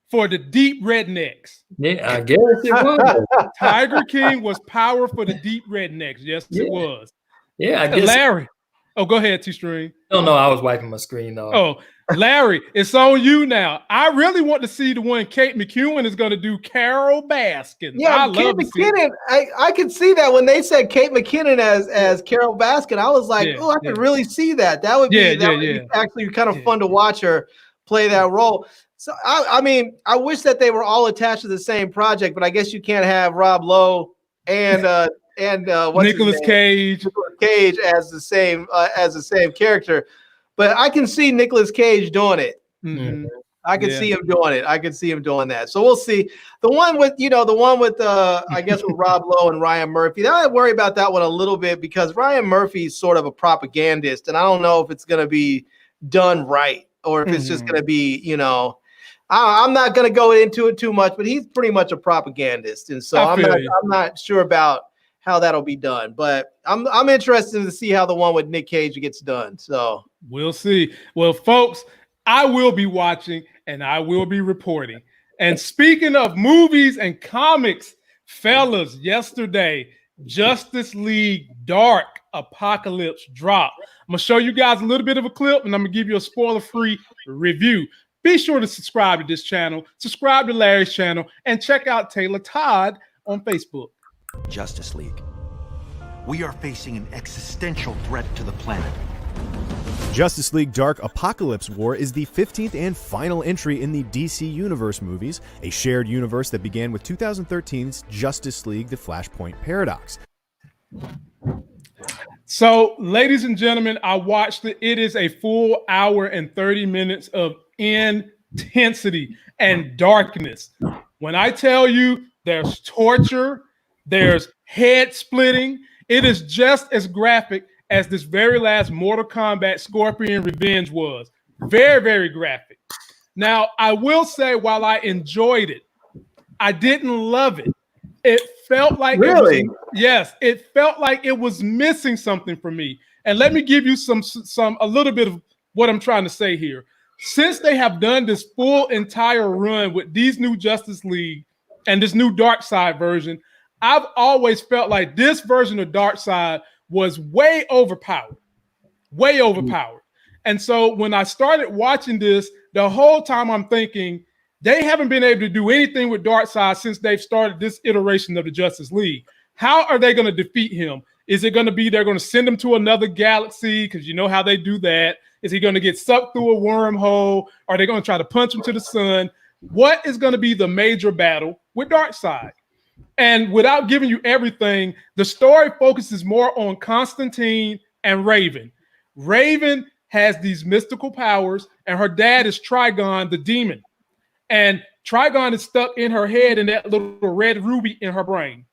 for the deep rednecks. Yeah, I guess it was. Tiger King was power for the deep rednecks. Yes, it was. Yeah, I guess. Larry. Oh, go ahead, T-String. No, I was wiping my screen though. Oh, Larry, it's on you now. I really want to see the one Kate McKinnon is going to do, Carol Baskin. Yeah, Kate McKinnon. I could see that when they said Kate McKinnon as Carol Baskin. I was like, I could really see that. That would be actually kind of fun to watch her play that role. So I mean, I wish that they were all attached to the same project, but I guess you can't have Rob Lowe and Nicolas Cage as the same character. But I can see Nicolas Cage doing it. Mm-hmm. I can see him doing it. I can see him doing that. So we'll see. The one with I guess with Rob Lowe and Ryan Murphy. I worry about that one a little bit because Ryan Murphy's sort of a propagandist, and I don't know if it's going to be done right or if it's just going to be, I'm not going to go into it too much, but he's pretty much a propagandist, and so I'm not sure about how that'll be done. But I'm interested to see how the one with Nick Cage gets done. So we'll see. Well, folks, I will be watching and I will be reporting. And speaking of movies and comics, fellas, yesterday Justice League Dark Apocalypse dropped. I'm gonna show you guys a little bit of a clip, and I'm gonna give you a spoiler-free review. Be sure to subscribe to this channel, subscribe to Larry's channel, and check out Taylor Todd on Facebook. Justice League. We are facing an existential threat to the planet. Justice League Dark Apocalypse War is the 15th and final entry in the DC Universe movies, a shared universe that began with 2013's Justice League: The Flashpoint Paradox. So, ladies and gentlemen, I watched it. It is a full hour and 30 minutes of intensity and darkness. When I tell you there's torture, there's head splitting, it is just as graphic as this very last Mortal Kombat Scorpion Revenge was. Very, very graphic. Now, I will say, while I enjoyed it, I didn't love it. It felt like it felt like it was missing something for me. And let me give you a little bit of what I'm trying to say here. Since they have done this full entire run with these new Justice League and this new Dark Side version, I've always felt like this version of Darkseid was way overpowered. And so when I started watching this, the whole time I'm thinking, they haven't been able to do anything with Darkseid since they've started this iteration of the Justice League. How are they going to defeat him? Is it going to be they're going to send him to another galaxy? Because you know how they do that. Is he going to get sucked through a wormhole? Are they going to try to punch him to the sun? What is going to be the major battle with Darkseid? And without giving you everything, the story focuses more on Constantine and Raven. Raven has these mystical powers, and her dad is Trigon, the demon. And Trigon is stuck in her head and that little red ruby in her brain.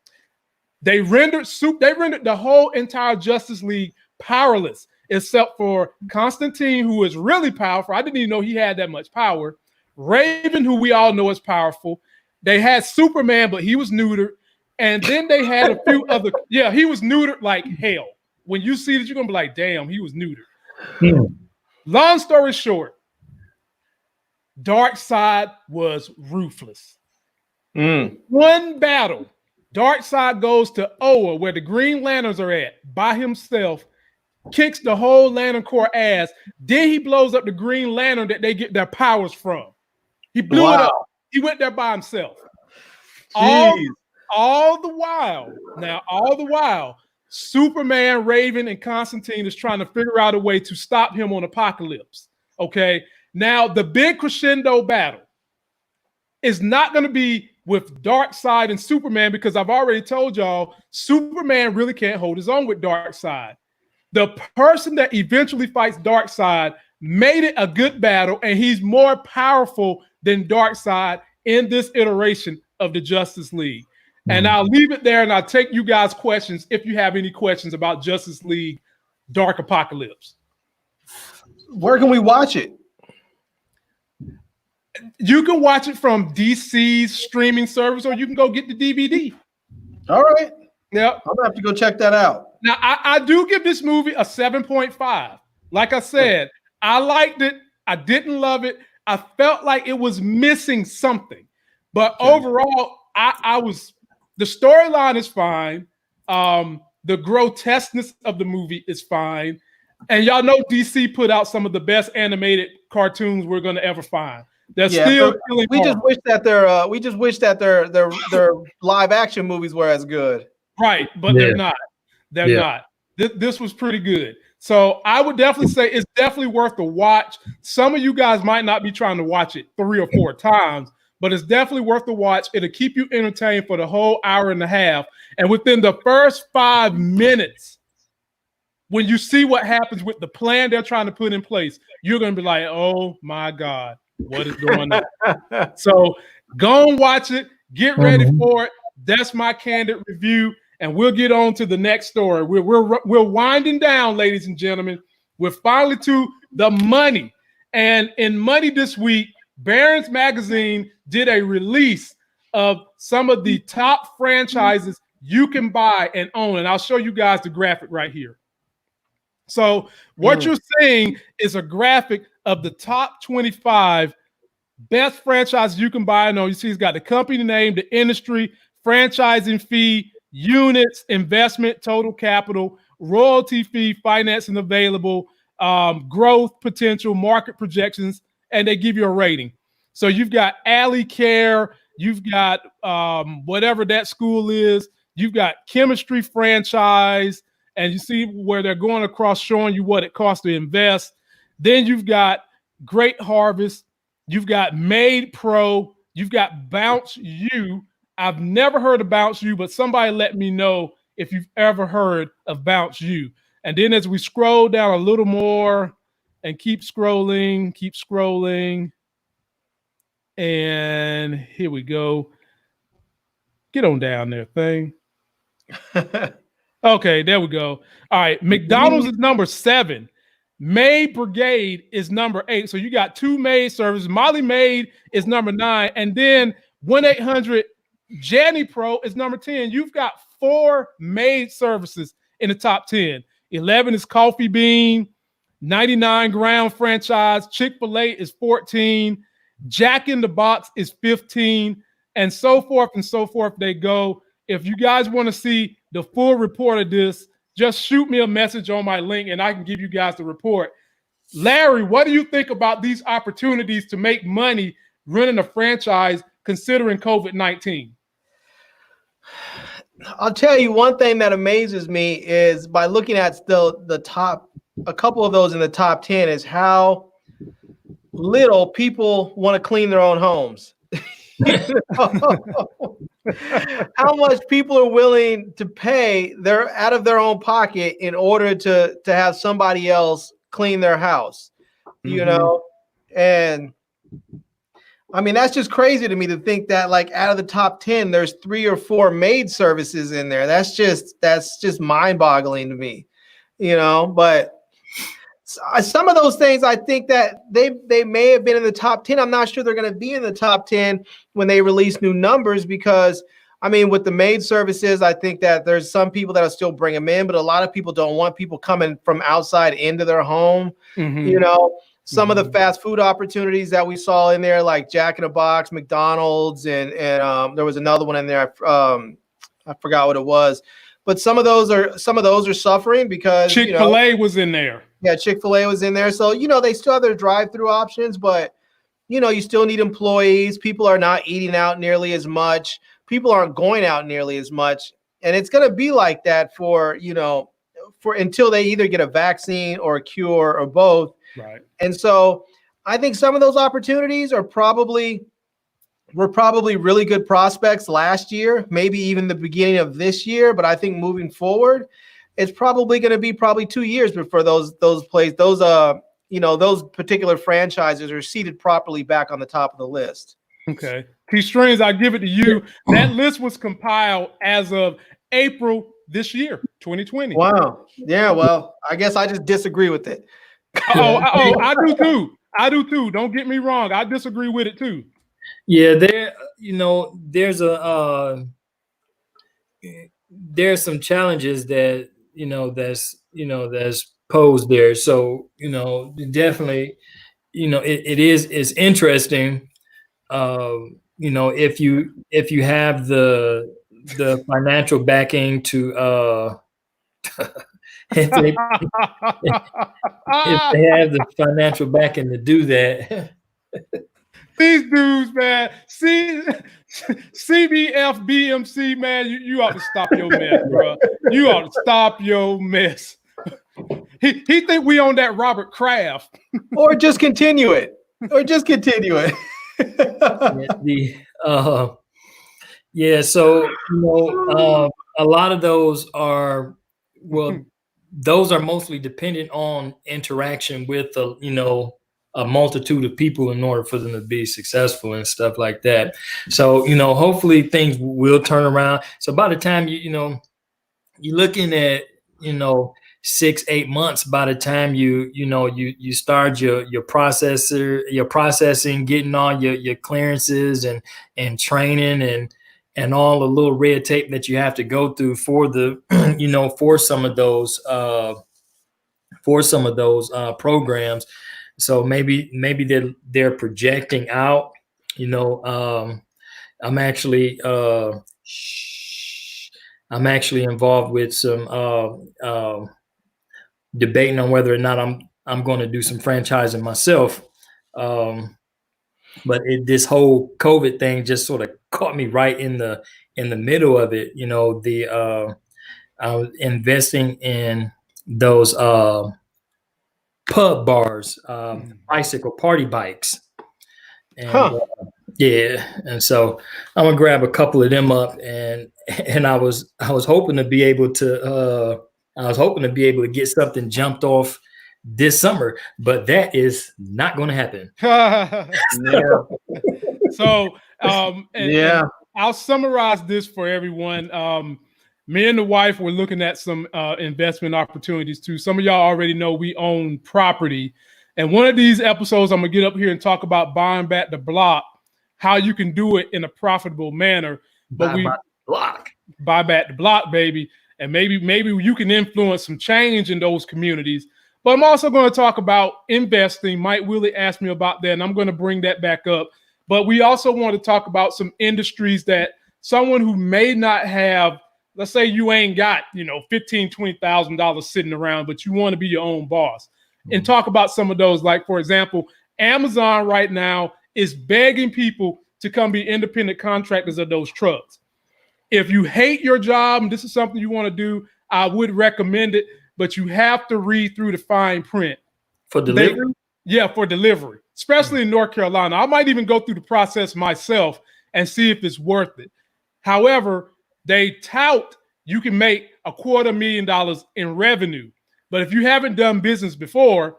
They rendered the whole entire Justice League powerless, except for Constantine, who is really powerful. I didn't even know he had that much power. Raven, who we all know is powerful. They had Superman, but he was neutered. And then they had a few other, he was neutered like hell. When you see that, you're going to be like, damn, he was neutered. Long story short, Darkseid was ruthless. One battle, Darkseid goes to Oa, where the Green Lanterns are at, by himself, kicks the whole Lantern Corps ass. Then he blows up the Green Lantern that they get their powers from. He blew it up. He went there by himself. All the while, Superman, Raven, and Constantine is trying to figure out a way to stop him on Apocalypse. Okay. Now, the big crescendo battle is not going to be with Darkseid and Superman, because I've already told y'all, Superman really can't hold his own with Darkseid. The person that eventually fights Darkseid made it a good battle, and he's more powerful than Darkseid in this iteration of the Justice League. And I'll leave it there, and I'll take you guys' questions if you have any questions about Justice League Dark Apocalypse. Where can we watch it? You can watch it from DC's streaming service, or you can go get the DVD. All right. Yep. I'm gonna have to go check that out. Now, I do give this movie a 7.5. Like I said, I liked it. I didn't love it. I felt like it was missing something. But overall, the storyline is fine. The grotesqueness of the movie is fine. And y'all know DC put out some of the best animated cartoons we're going to ever find. They're still killing. We just wish that their live action movies were as good. Right, but they're not. They're not. This was pretty good. So I would definitely say it's definitely worth a watch. Some of you guys might not be trying to watch it 3 or 4 times, but it's definitely worth the watch. It'll keep you entertained for the whole hour and a half. And within the first 5 minutes, when you see what happens with the plan they're trying to put in place, you're going to be like, oh my God, what is going on? So go and watch it. Get ready for it. That's my candid review. And we'll get on to the next story. We're winding down, ladies and gentlemen. We're finally to the money. And in Money this week, Barron's Magazine did a release of some of the top franchises you can buy and own. And I'll show you guys the graphic right here. So what you're seeing is a graphic of the top 25 best franchises you can buy and own. You see it's got the company name, the industry, franchising fee, units, investment, total capital, royalty fee, financing available, growth potential, market projections, and they give you a rating. So you've got Alley Care, you've got whatever that school is, you've got chemistry franchise, and you see where they're going across showing you what it costs to invest. Then you've got Great Harvest, you've got Made Pro, you've got Bounce You. I've never heard of Bounce You, but somebody let me know if you've ever heard of Bounce You. And then as we scroll down a little more and keep scrolling, and here we go. Get on down there, thing. Okay, there we go. All right, McDonald's is number 7. Maid Brigade is number 8. So you got 2 maid services. Molly Maid is number 9. And then 1-800 Janny Pro is number 10. You've got 4 maid services in the top 10. 11 is Coffee Bean. 99 Ground franchise. Chick-fil-A is 14. Jack in the Box is 15. And so forth they go. if you guys want to see the full report of this, just shoot me a message on my link and I can give you guys the report. Larry, what do you think about these opportunities to make money running a franchise considering COVID-19? I'll tell you one thing that amazes me is by looking at the top, a couple of those in the top 10 is how little people want to clean their own homes. How much people are willing to pay out of their own pocket in order to have somebody else clean their house, you know? And I mean, that's just crazy to me to think that like out of the top 10, there's 3 or 4 maid services in there. That's just mind boggling to me, you know, but some of those things, I think that they may have been in the top 10. I'm not sure they're going to be in the top 10 when they release new numbers because, I mean, with the maid services, I think that there's some people that will still bring them in, but a lot of people don't want people coming from outside into their home. You know, some of the fast food opportunities that we saw in there, like Jack in the Box, McDonald's, and there was another one in there. I forgot what it was, but some of those are suffering because Chick-fil-A was in there. Yeah, Chick-fil-A was in there. So, you know, they still have their drive-through options, but, you know, you still need employees. People are not eating out nearly as much. People aren't going out nearly as much. And it's going to be like that for until they either get a vaccine or a cure or both. Right. And so I think some of those opportunities were probably really good prospects last year, maybe even the beginning of this year. But I think moving forward, it's probably going to be 2 years before those particular franchises are seated properly back on the top of the list. Okay. T Strings, I give it to you. That list was compiled as of April this year, 2020. Wow. Yeah, well, I guess I just disagree with it. I do too. I do too. Don't get me wrong. I disagree with it too. Yeah, there's some challenges that that's posed there. So, definitely, it's interesting. If you have the financial backing to if they have the financial backing to do that. These dudes, man. CBF BMC, man, you ought to stop your mess, bro. You ought to stop your mess. He think we on that Robert Kraft. Or just continue it. So a lot of those are those are mostly dependent on interaction with a multitude of people in order for them to be successful and stuff like that. So, hopefully things will turn around. So by the time you're looking at, 6-8 months by the time you start your processing, getting all your clearances and training and all the little red tape that you have to go through for the, for some of those programs. So maybe they're projecting out, I'm actually involved with some debating on whether or not I'm going to do some franchising myself. But this whole COVID thing just sort of caught me right in the middle of it. I was investing in those pub bars, bicycle party bikes. And and so I'm gonna grab a couple of them up, and I was hoping to be able to get something jumped off this summer, but that is not going to happen. So and I'll summarize this for everyone. Me and the wife were looking at some investment opportunities too. Some of y'all already know we own property. And one of these episodes, I'm going to get up here and talk about buying back the block, how you can do it in a profitable manner. But buy back the block, baby. And maybe you can influence some change in those communities. But I'm also going to talk about investing. Mike Willie asked me about that, and I'm going to bring that back up. But we also want to talk about some industries that someone who may not have, let's say you ain't got, $15,000, $20,000 sitting around, but you want to be your own boss. And talk about some of those. Like, for example, Amazon right now is begging people to come be independent contractors of those trucks. If you hate your job and this is something you want to do, I would recommend it, but you have to read through the fine print. For delivery? For delivery, especially in North Carolina. I might even go through the process myself and see if it's worth it. However, they tout you can make $250,000 in revenue. But if you haven't done business before,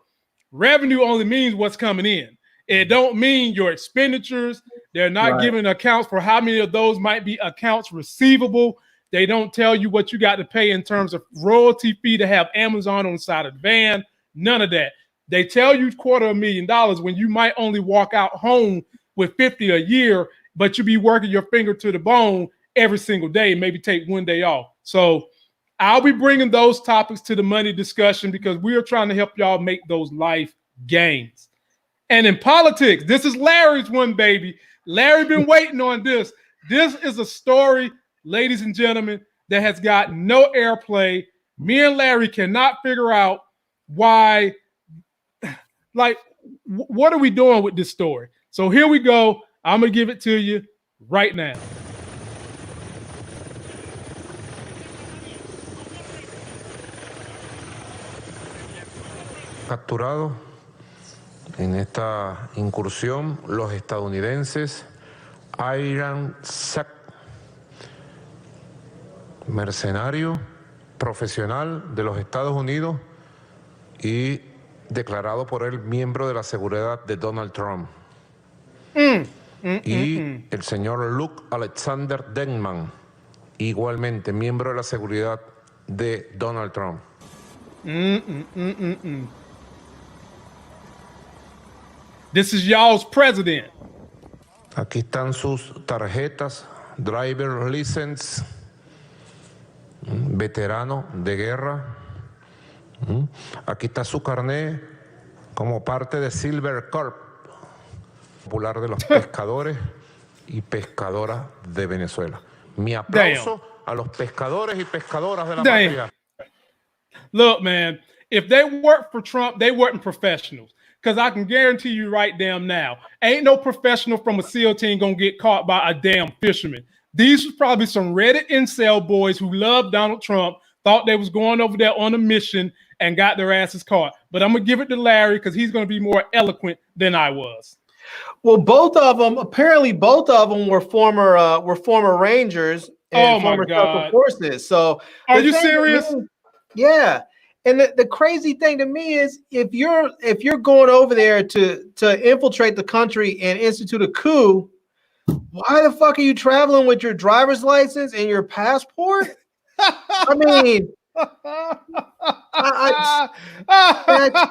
revenue only means what's coming in. It don't mean your expenditures. They're not giving accounts for how many of those might be accounts receivable. They don't tell you what you got to pay in terms of royalty fee to have Amazon on the side of the van. None of that. They tell you $250,000 when you might only walk out home with $50,000 a year, but you be working your finger to the bone every single day, maybe take one day off. So I'll be bringing those topics to the money discussion because we are trying to help y'all make those life gains. And in politics, this is Larry's one, baby. Larry been waiting on this. This is a story, ladies and gentlemen, that has got no airplay. Me and Larry cannot figure out why, what are we doing with this story? So here we go. I'm going to give it to you right now. Capturado en esta incursión los estadounidenses Iran Sack, mercenario profesional de los Estados Unidos y declarado por él miembro de la seguridad de Donald Trump. Y el señor Luke Alexander Denman, igualmente miembro de la seguridad de Donald Trump. This is y'all's president. Aquí están sus tarjetas, driver license, veterano de guerra. Aquí está su carné como parte de Silver Corp, popular de los pescadores y pescadoras de Venezuela. Mi aplauso a los pescadores y pescadoras de la patria. Look, man, if they work for Trump, they weren't professionals. Because I can guarantee you right damn now, ain't no professional from a SEAL team going to get caught by a damn fisherman. These was probably some Reddit incel boys who loved Donald Trump, thought they was going over there on a mission and got their asses caught. But I'm going to give it to Larry because he's going to be more eloquent than I was. Well, apparently both of them were former Rangers and former special forces. So are you serious? Yeah. And the crazy thing to me is if you're going over there to infiltrate the country and institute a coup, why the fuck are you traveling with your driver's license and your passport? I mean, that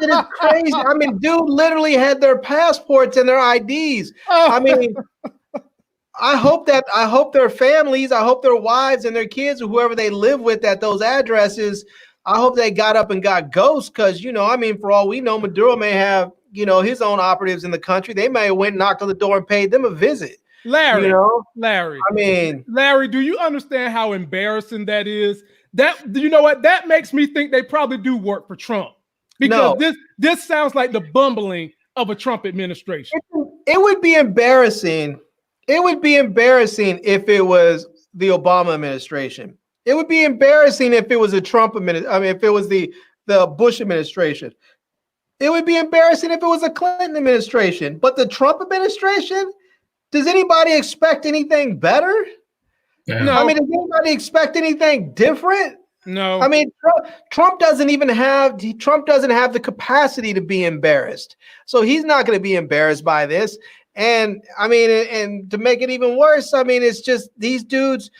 shit is crazy. I mean, dude literally had their passports and their IDs. I mean, I hope their families, I hope their wives and their kids or whoever they live with at those addresses, I hope they got up and got ghosts because, for all we know, Maduro may have, his own operatives in the country. They may have went and knocked on the door and paid them a visit. Larry, Larry, I mean, Larry, do you understand how embarrassing that is? You know what? That makes me think they probably do work for Trump because this sounds like the bumbling of a Trump administration. It would be embarrassing. It would be embarrassing if it was the Obama administration. It would be embarrassing if it was a Trump administration. If it was the Bush administration. It would be embarrassing if it was a Clinton administration. But the Trump administration, does anybody expect anything better? Yeah. No. I mean, does anybody expect anything different? No. I mean, Trump doesn't have the capacity to be embarrassed. So he's not going to be embarrassed by this. And I mean, and to make it even worse, I mean, it's just these dudes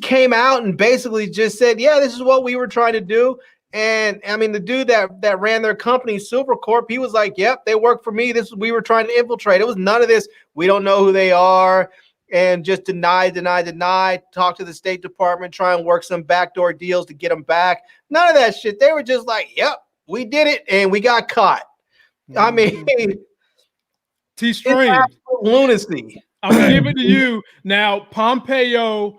came out and basically just said, yeah, this is what we were trying to do. And I mean, the dude that ran their company, Silver Corp, he was like, yep, they work for me. We were trying to infiltrate. It was none of this. We don't know who they are. And just deny, talk to the State Department, try and work some backdoor deals to get them back. None of that shit. They were just like, yep, we did it and we got caught. I mean, T-Stream. lunacy. I'm gonna give it to you now. Pompeo,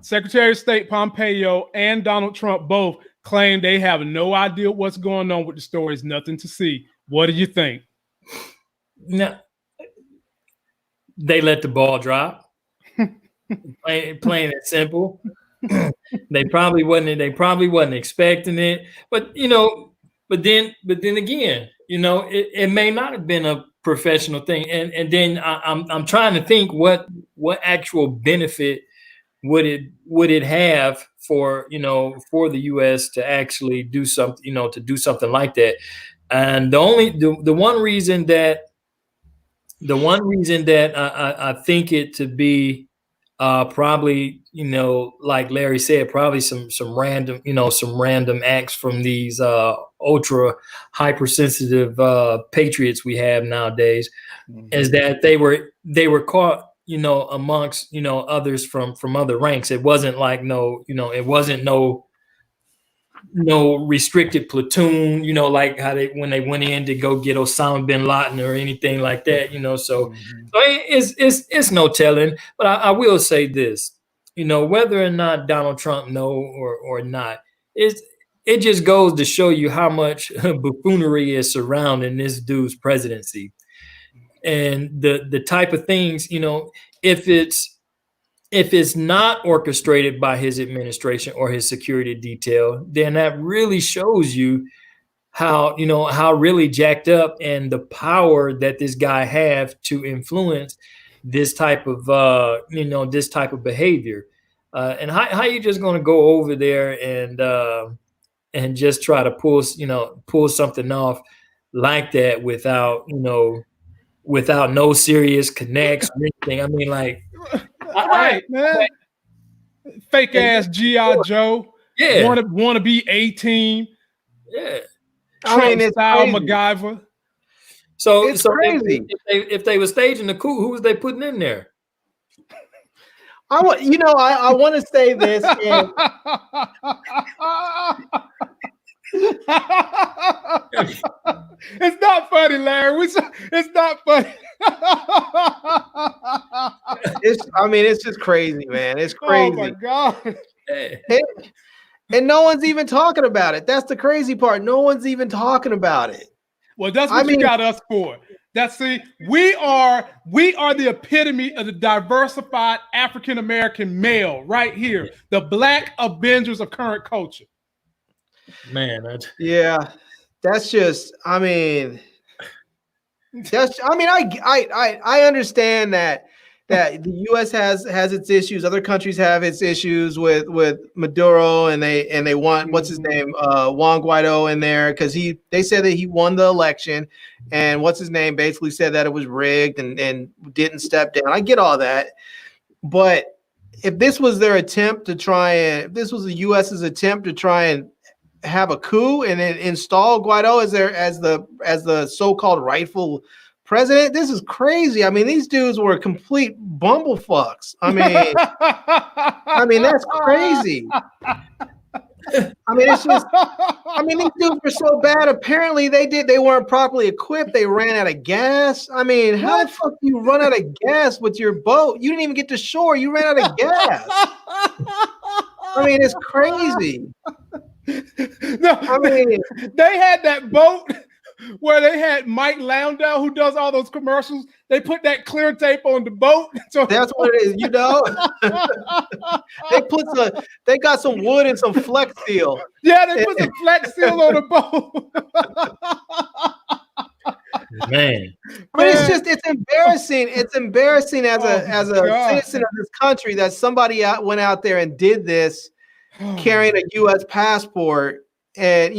Secretary of State Pompeo, and Donald Trump both claim they have no idea what's going on with the story. It's nothing to see. What do you think? No, they let the ball drop. Plain and simple. They probably wasn't expecting it. But then again, it may not have been a professional thing. And then I'm trying to think what actual benefit would it have for the US to actually do something, to do something like that. And the one reason that I think it to be probably, like Larry said, probably some random acts from these ultra hypersensitive patriots we have nowadays, is that they were caught, amongst others from other ranks. It wasn't like it wasn't no restricted platoon, like how when they went in to go get Osama bin Laden or anything like that, so it's no telling. But I will say this, whether or not Donald Trump know or not, it just goes to show you how much buffoonery is surrounding this dude's presidency, and the type of things, if it's not orchestrated by his administration or his security detail, then that really shows you how really jacked up and the power that this guy have to influence this type of behavior. And how you just going to go over there and just try to pull something off like that without no serious connects or anything. I mean, like, right, man. Fake ass G.I. Joe. Yeah. Want to be 18. Yeah. Trump style MacGyver. So It's crazy. If they were staging the coup, who was they putting in there? I want to say this. It's not funny, Larry. It's not funny. It's just crazy, man. It's crazy. Oh my God. And no one's even talking about it. That's the crazy part. No one's even talking about it. Well, that's what you got us for. We are the epitome of the diversified African American male right here. The Black Avengers of current culture. Man, that's just. I understand that the U.S. has its issues. Other countries have its issues with Maduro, and they want what's his name, Juan Guaido in there because they said that he won the election, and what's his name basically said that it was rigged and didn't step down. I get all that, but if this was their attempt to try and if this was the U.S.'s attempt to try and have a coup and then install Guaido as the so-called rightful president, this is crazy. I mean, these dudes were complete bumblefucks. I mean, that's crazy. It's just. These dudes were so bad. Apparently, they weren't properly equipped. They ran out of gas. I mean, how the fuck do you run out of gas with your boat? You didn't even get to shore. You ran out of gas. It's crazy. No, they had that boat where they had Mike Landau, who does all those commercials. They put that clear tape on the boat. So that's what it is, They got some wood and some Flex Seal. Yeah, they put some Flex Seal on the boat. Man. It's embarrassing. It's embarrassing as a citizen of this country that somebody went out there and did this carrying a U.S. passport, and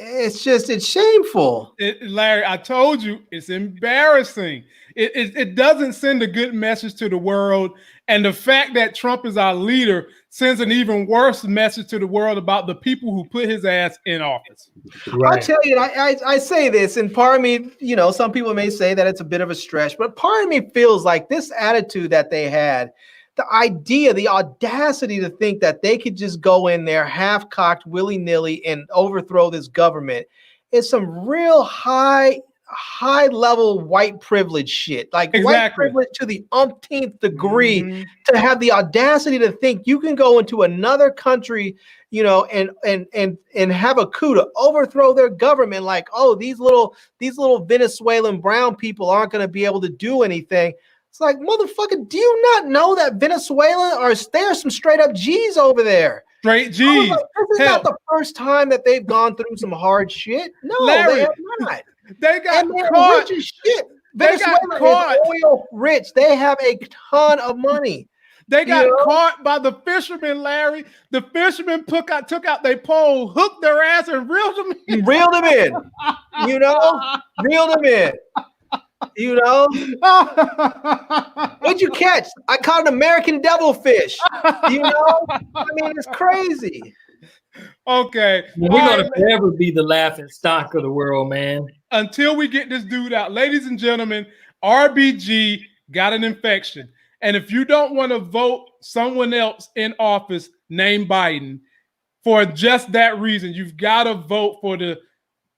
it's shameful. Larry, I told you, it's embarrassing. It doesn't send a good message to the world, and the fact that Trump is our leader sends an even worse message to the world about the people who put his ass in office. Right. I tell you, I say this, and part of me, some people may say that it's a bit of a stretch, but part of me feels like this attitude that they had, the idea, the audacity to think that they could just go in there half-cocked, willy-nilly, and overthrow this government is some real high high level white privilege shit, like white privilege to the umpteenth degree, to have the audacity to think you can go into another country, you know, and have a coup to overthrow their government. Like, oh, these little Venezuelan brown people aren't going to be able to do anything. It's like, motherfucker, do you not know that Venezuela there are some straight up G's over there? Straight G's. Like, this is not the first time that they've gone through some hard shit. No, Larry, they have not. They got and they're caught. rich as shit. They got caught. Is oil rich. They have a ton of money. They got caught by the fishermen, Larry. The fishermen took out their pole, hooked their ass, and reeled them in. Reeled them in. You know? Reeled them in. You know? What'd you catch? I caught an American devilfish. You know? I mean, it's crazy. Okay. We're going to forever be the laughing stock of the world, man. Until we get this dude out. Ladies and gentlemen, RBG got an infection. And if you don't want to vote someone else in office named Biden for just that reason, you've got to vote for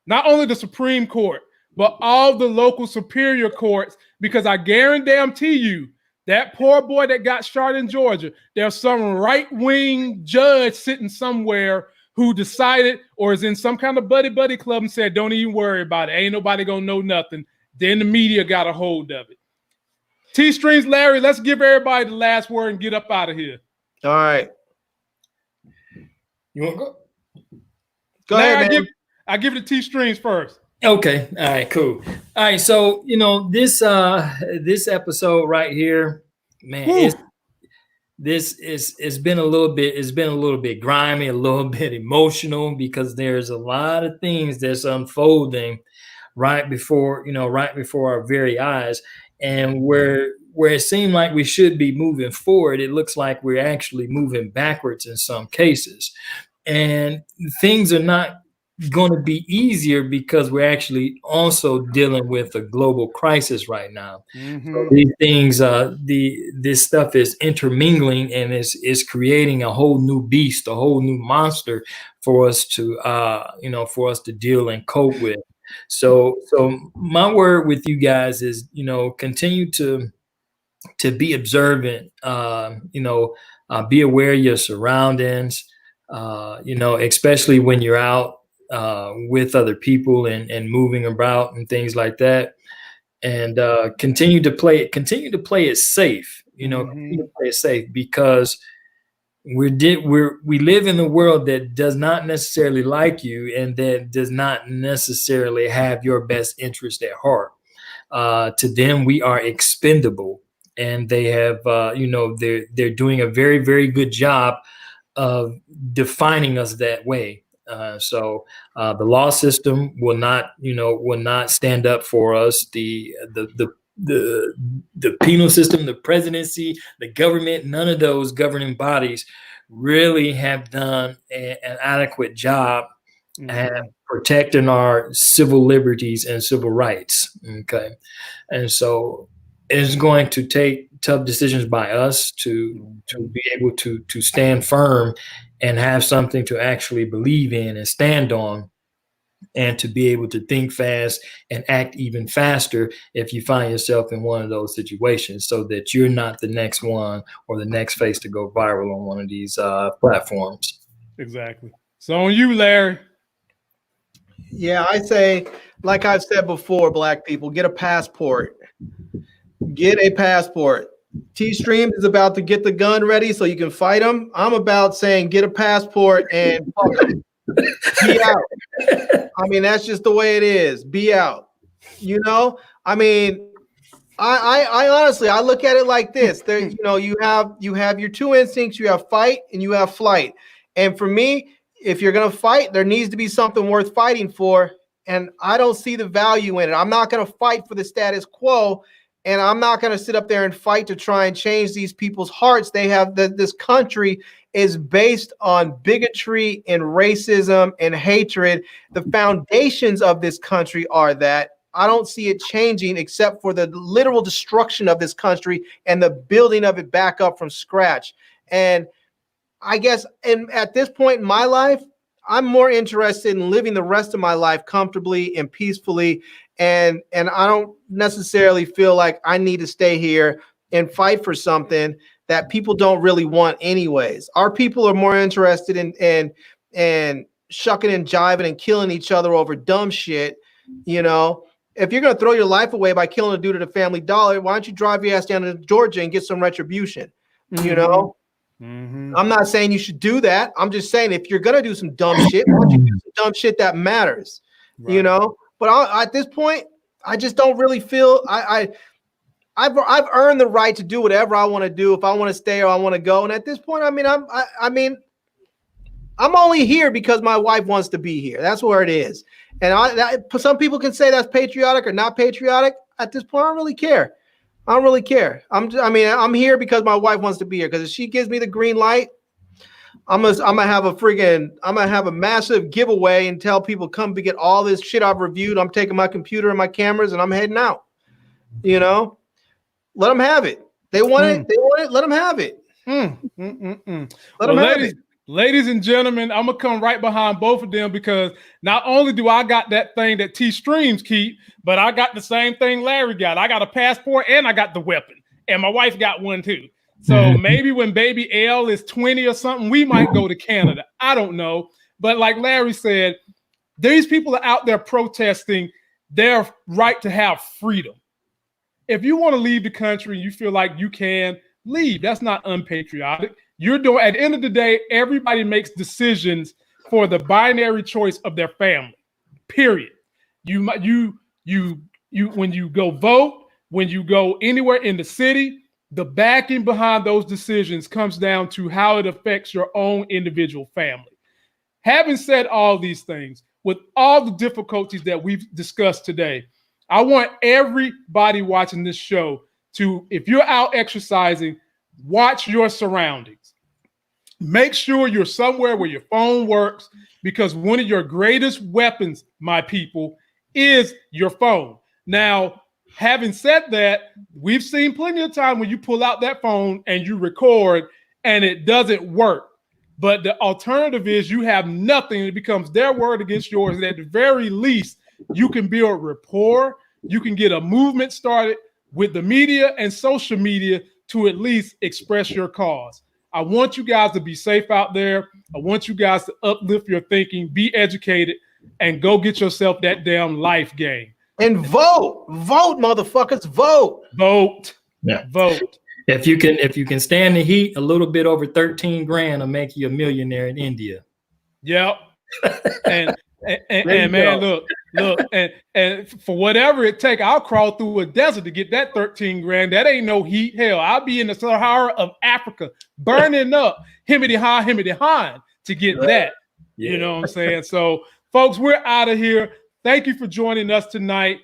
not only the Supreme Court, but all the local superior courts, because I guarantee you that poor boy that got shot in Georgia, there's some right-wing judge sitting somewhere who decided or is in some kind of buddy club and said, don't even worry about it. Ain't nobody going to know nothing. Then the media got a hold of it. T-Strings, Larry, let's give everybody the last word and get up out of here. All right. You want to go? Go ahead, man. I give it to T-Strings first. Okay. All right, cool. All right. So, you know, this episode right here, man, it's been a little bit grimy, a little bit emotional, because there's a lot of things that's unfolding right before our very eyes. And where it seemed like we should be moving forward, it looks like we're actually moving backwards in some cases. And things are not going to be easier because we're actually also dealing with a global crisis right now. So these things, this stuff is intermingling and is creating a whole new beast, a whole new monster for us to, deal and cope with. So my word with you guys is, you know, continue to be observant, be aware of your surroundings, especially when you're out with other people and moving about and things like that, and continue to play it safe. Continue to play it safe, because we live in a world that does not necessarily like you and that does not necessarily have your best interest at heart. To them, we are expendable, and they have they're doing a very, very good job of defining us that way. So the law system will not stand up for us. The penal system, the presidency, the government, none of those governing bodies really have done an adequate job at protecting our civil liberties and civil rights. Okay. And so it's going to take tough decisions by us to be able to stand firm and have something to actually believe in and stand on, and to be able to think fast and act even faster if you find yourself in one of those situations, so that you're not the next one or the next face to go viral on one of these platforms. Exactly. So on you, Larry. Yeah, I say, like I've said before, black people, get a passport. Get a passport. T-Stream is about to get the gun ready so you can fight them. I'm about saying get a passport and be out. I mean, that's just the way it is. Be out. You know, I mean, I honestly, I look at it like this. There, you have your two instincts. You have fight and you have flight. And for me, if you're gonna fight, there needs to be something worth fighting for. And I don't see the value in it. I'm not gonna fight for the status quo. And I'm not going to sit up there and fight to try and change these people's hearts. They have this country is based on bigotry and racism and hatred. The foundations of this country are that. I don't see it changing except for the literal destruction of this country and the building of it back up from scratch. And I guess, and at this point in my life, I'm more interested in living the rest of my life comfortably and peacefully. And I don't necessarily feel like I need to stay here and fight for something that people don't really want anyways. Our people are more interested in shucking and jiving and killing each other over dumb shit. You know, if you're going to throw your life away by killing a dude at a Family Dollar, why don't you drive your ass down to Georgia and get some retribution? You know? I'm not saying you should do that. I'm just saying if you're gonna do some dumb shit, why don't you do some dumb shit that matters? Right. You know. But at this point, I just don't really feel I've earned the right to do whatever I want to do if I want to stay or I want to go. And at this point, I mean, I'm only here because my wife wants to be here. That's where it is. And some people can say that's patriotic or not patriotic. At this point, I don't really care. I don't really care. I'm here because my wife wants to be here. Because if she gives me the green light, I'm gonna have a massive giveaway and tell people come to get all this shit I've reviewed. I'm taking my computer and my cameras and I'm heading out. You know, let them have it. They want it. They want it. Let them have it. Let them have it. Ladies and gentlemen, I'm going to come right behind both of them because not only do I got that thing that T-Streams keep, but I got the same thing Larry got. I got a passport and I got the weapon. And my wife got one too. So maybe when baby L is 20 or something, we might go to Canada. I don't know. But like Larry said, these people are out there protesting their right to have freedom. If you want to leave the country and you feel like you can, leave. That's not unpatriotic. You're doing, at the end of the day, everybody makes decisions for the binary choice of their family. Period. You when you go vote, when you go anywhere in the city, the backing behind those decisions comes down to how it affects your own individual family. Having said all these things, with all the difficulties that we've discussed today, I want everybody watching this show to, if you're out exercising, watch your surroundings. Make sure you're somewhere where your phone works, because one of your greatest weapons, my people, is your phone. Now, having said that, we've seen plenty of time when you pull out that phone and you record and it doesn't work. But the alternative is you have nothing. It becomes their word against yours. And at the very least, you can build rapport. You can get a movement started with the media and social media to at least express your cause. I want you guys to be safe out there. I want you guys to uplift your thinking, be educated, and go get yourself that damn life game. And vote, motherfuckers, vote. Yeah. Vote. If you can stand the heat, a little bit over 13 grand will make you a millionaire in India. Yep. And man, look, and for whatever it take, I'll crawl through a desert to get that 13 grand. That ain't no heat. Hell, I'll be in the Sahara of Africa burning up himity han to get that. Yeah. You know what I'm saying? So, folks, we're out of here. Thank you for joining us tonight.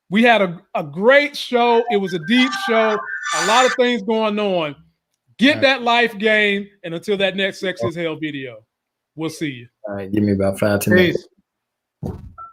We had a great show. It was a deep show. A lot of things going on. Get that life game. And until that next Sex is Hell video, we'll see you. All right, give me about 5 to 10 minutes.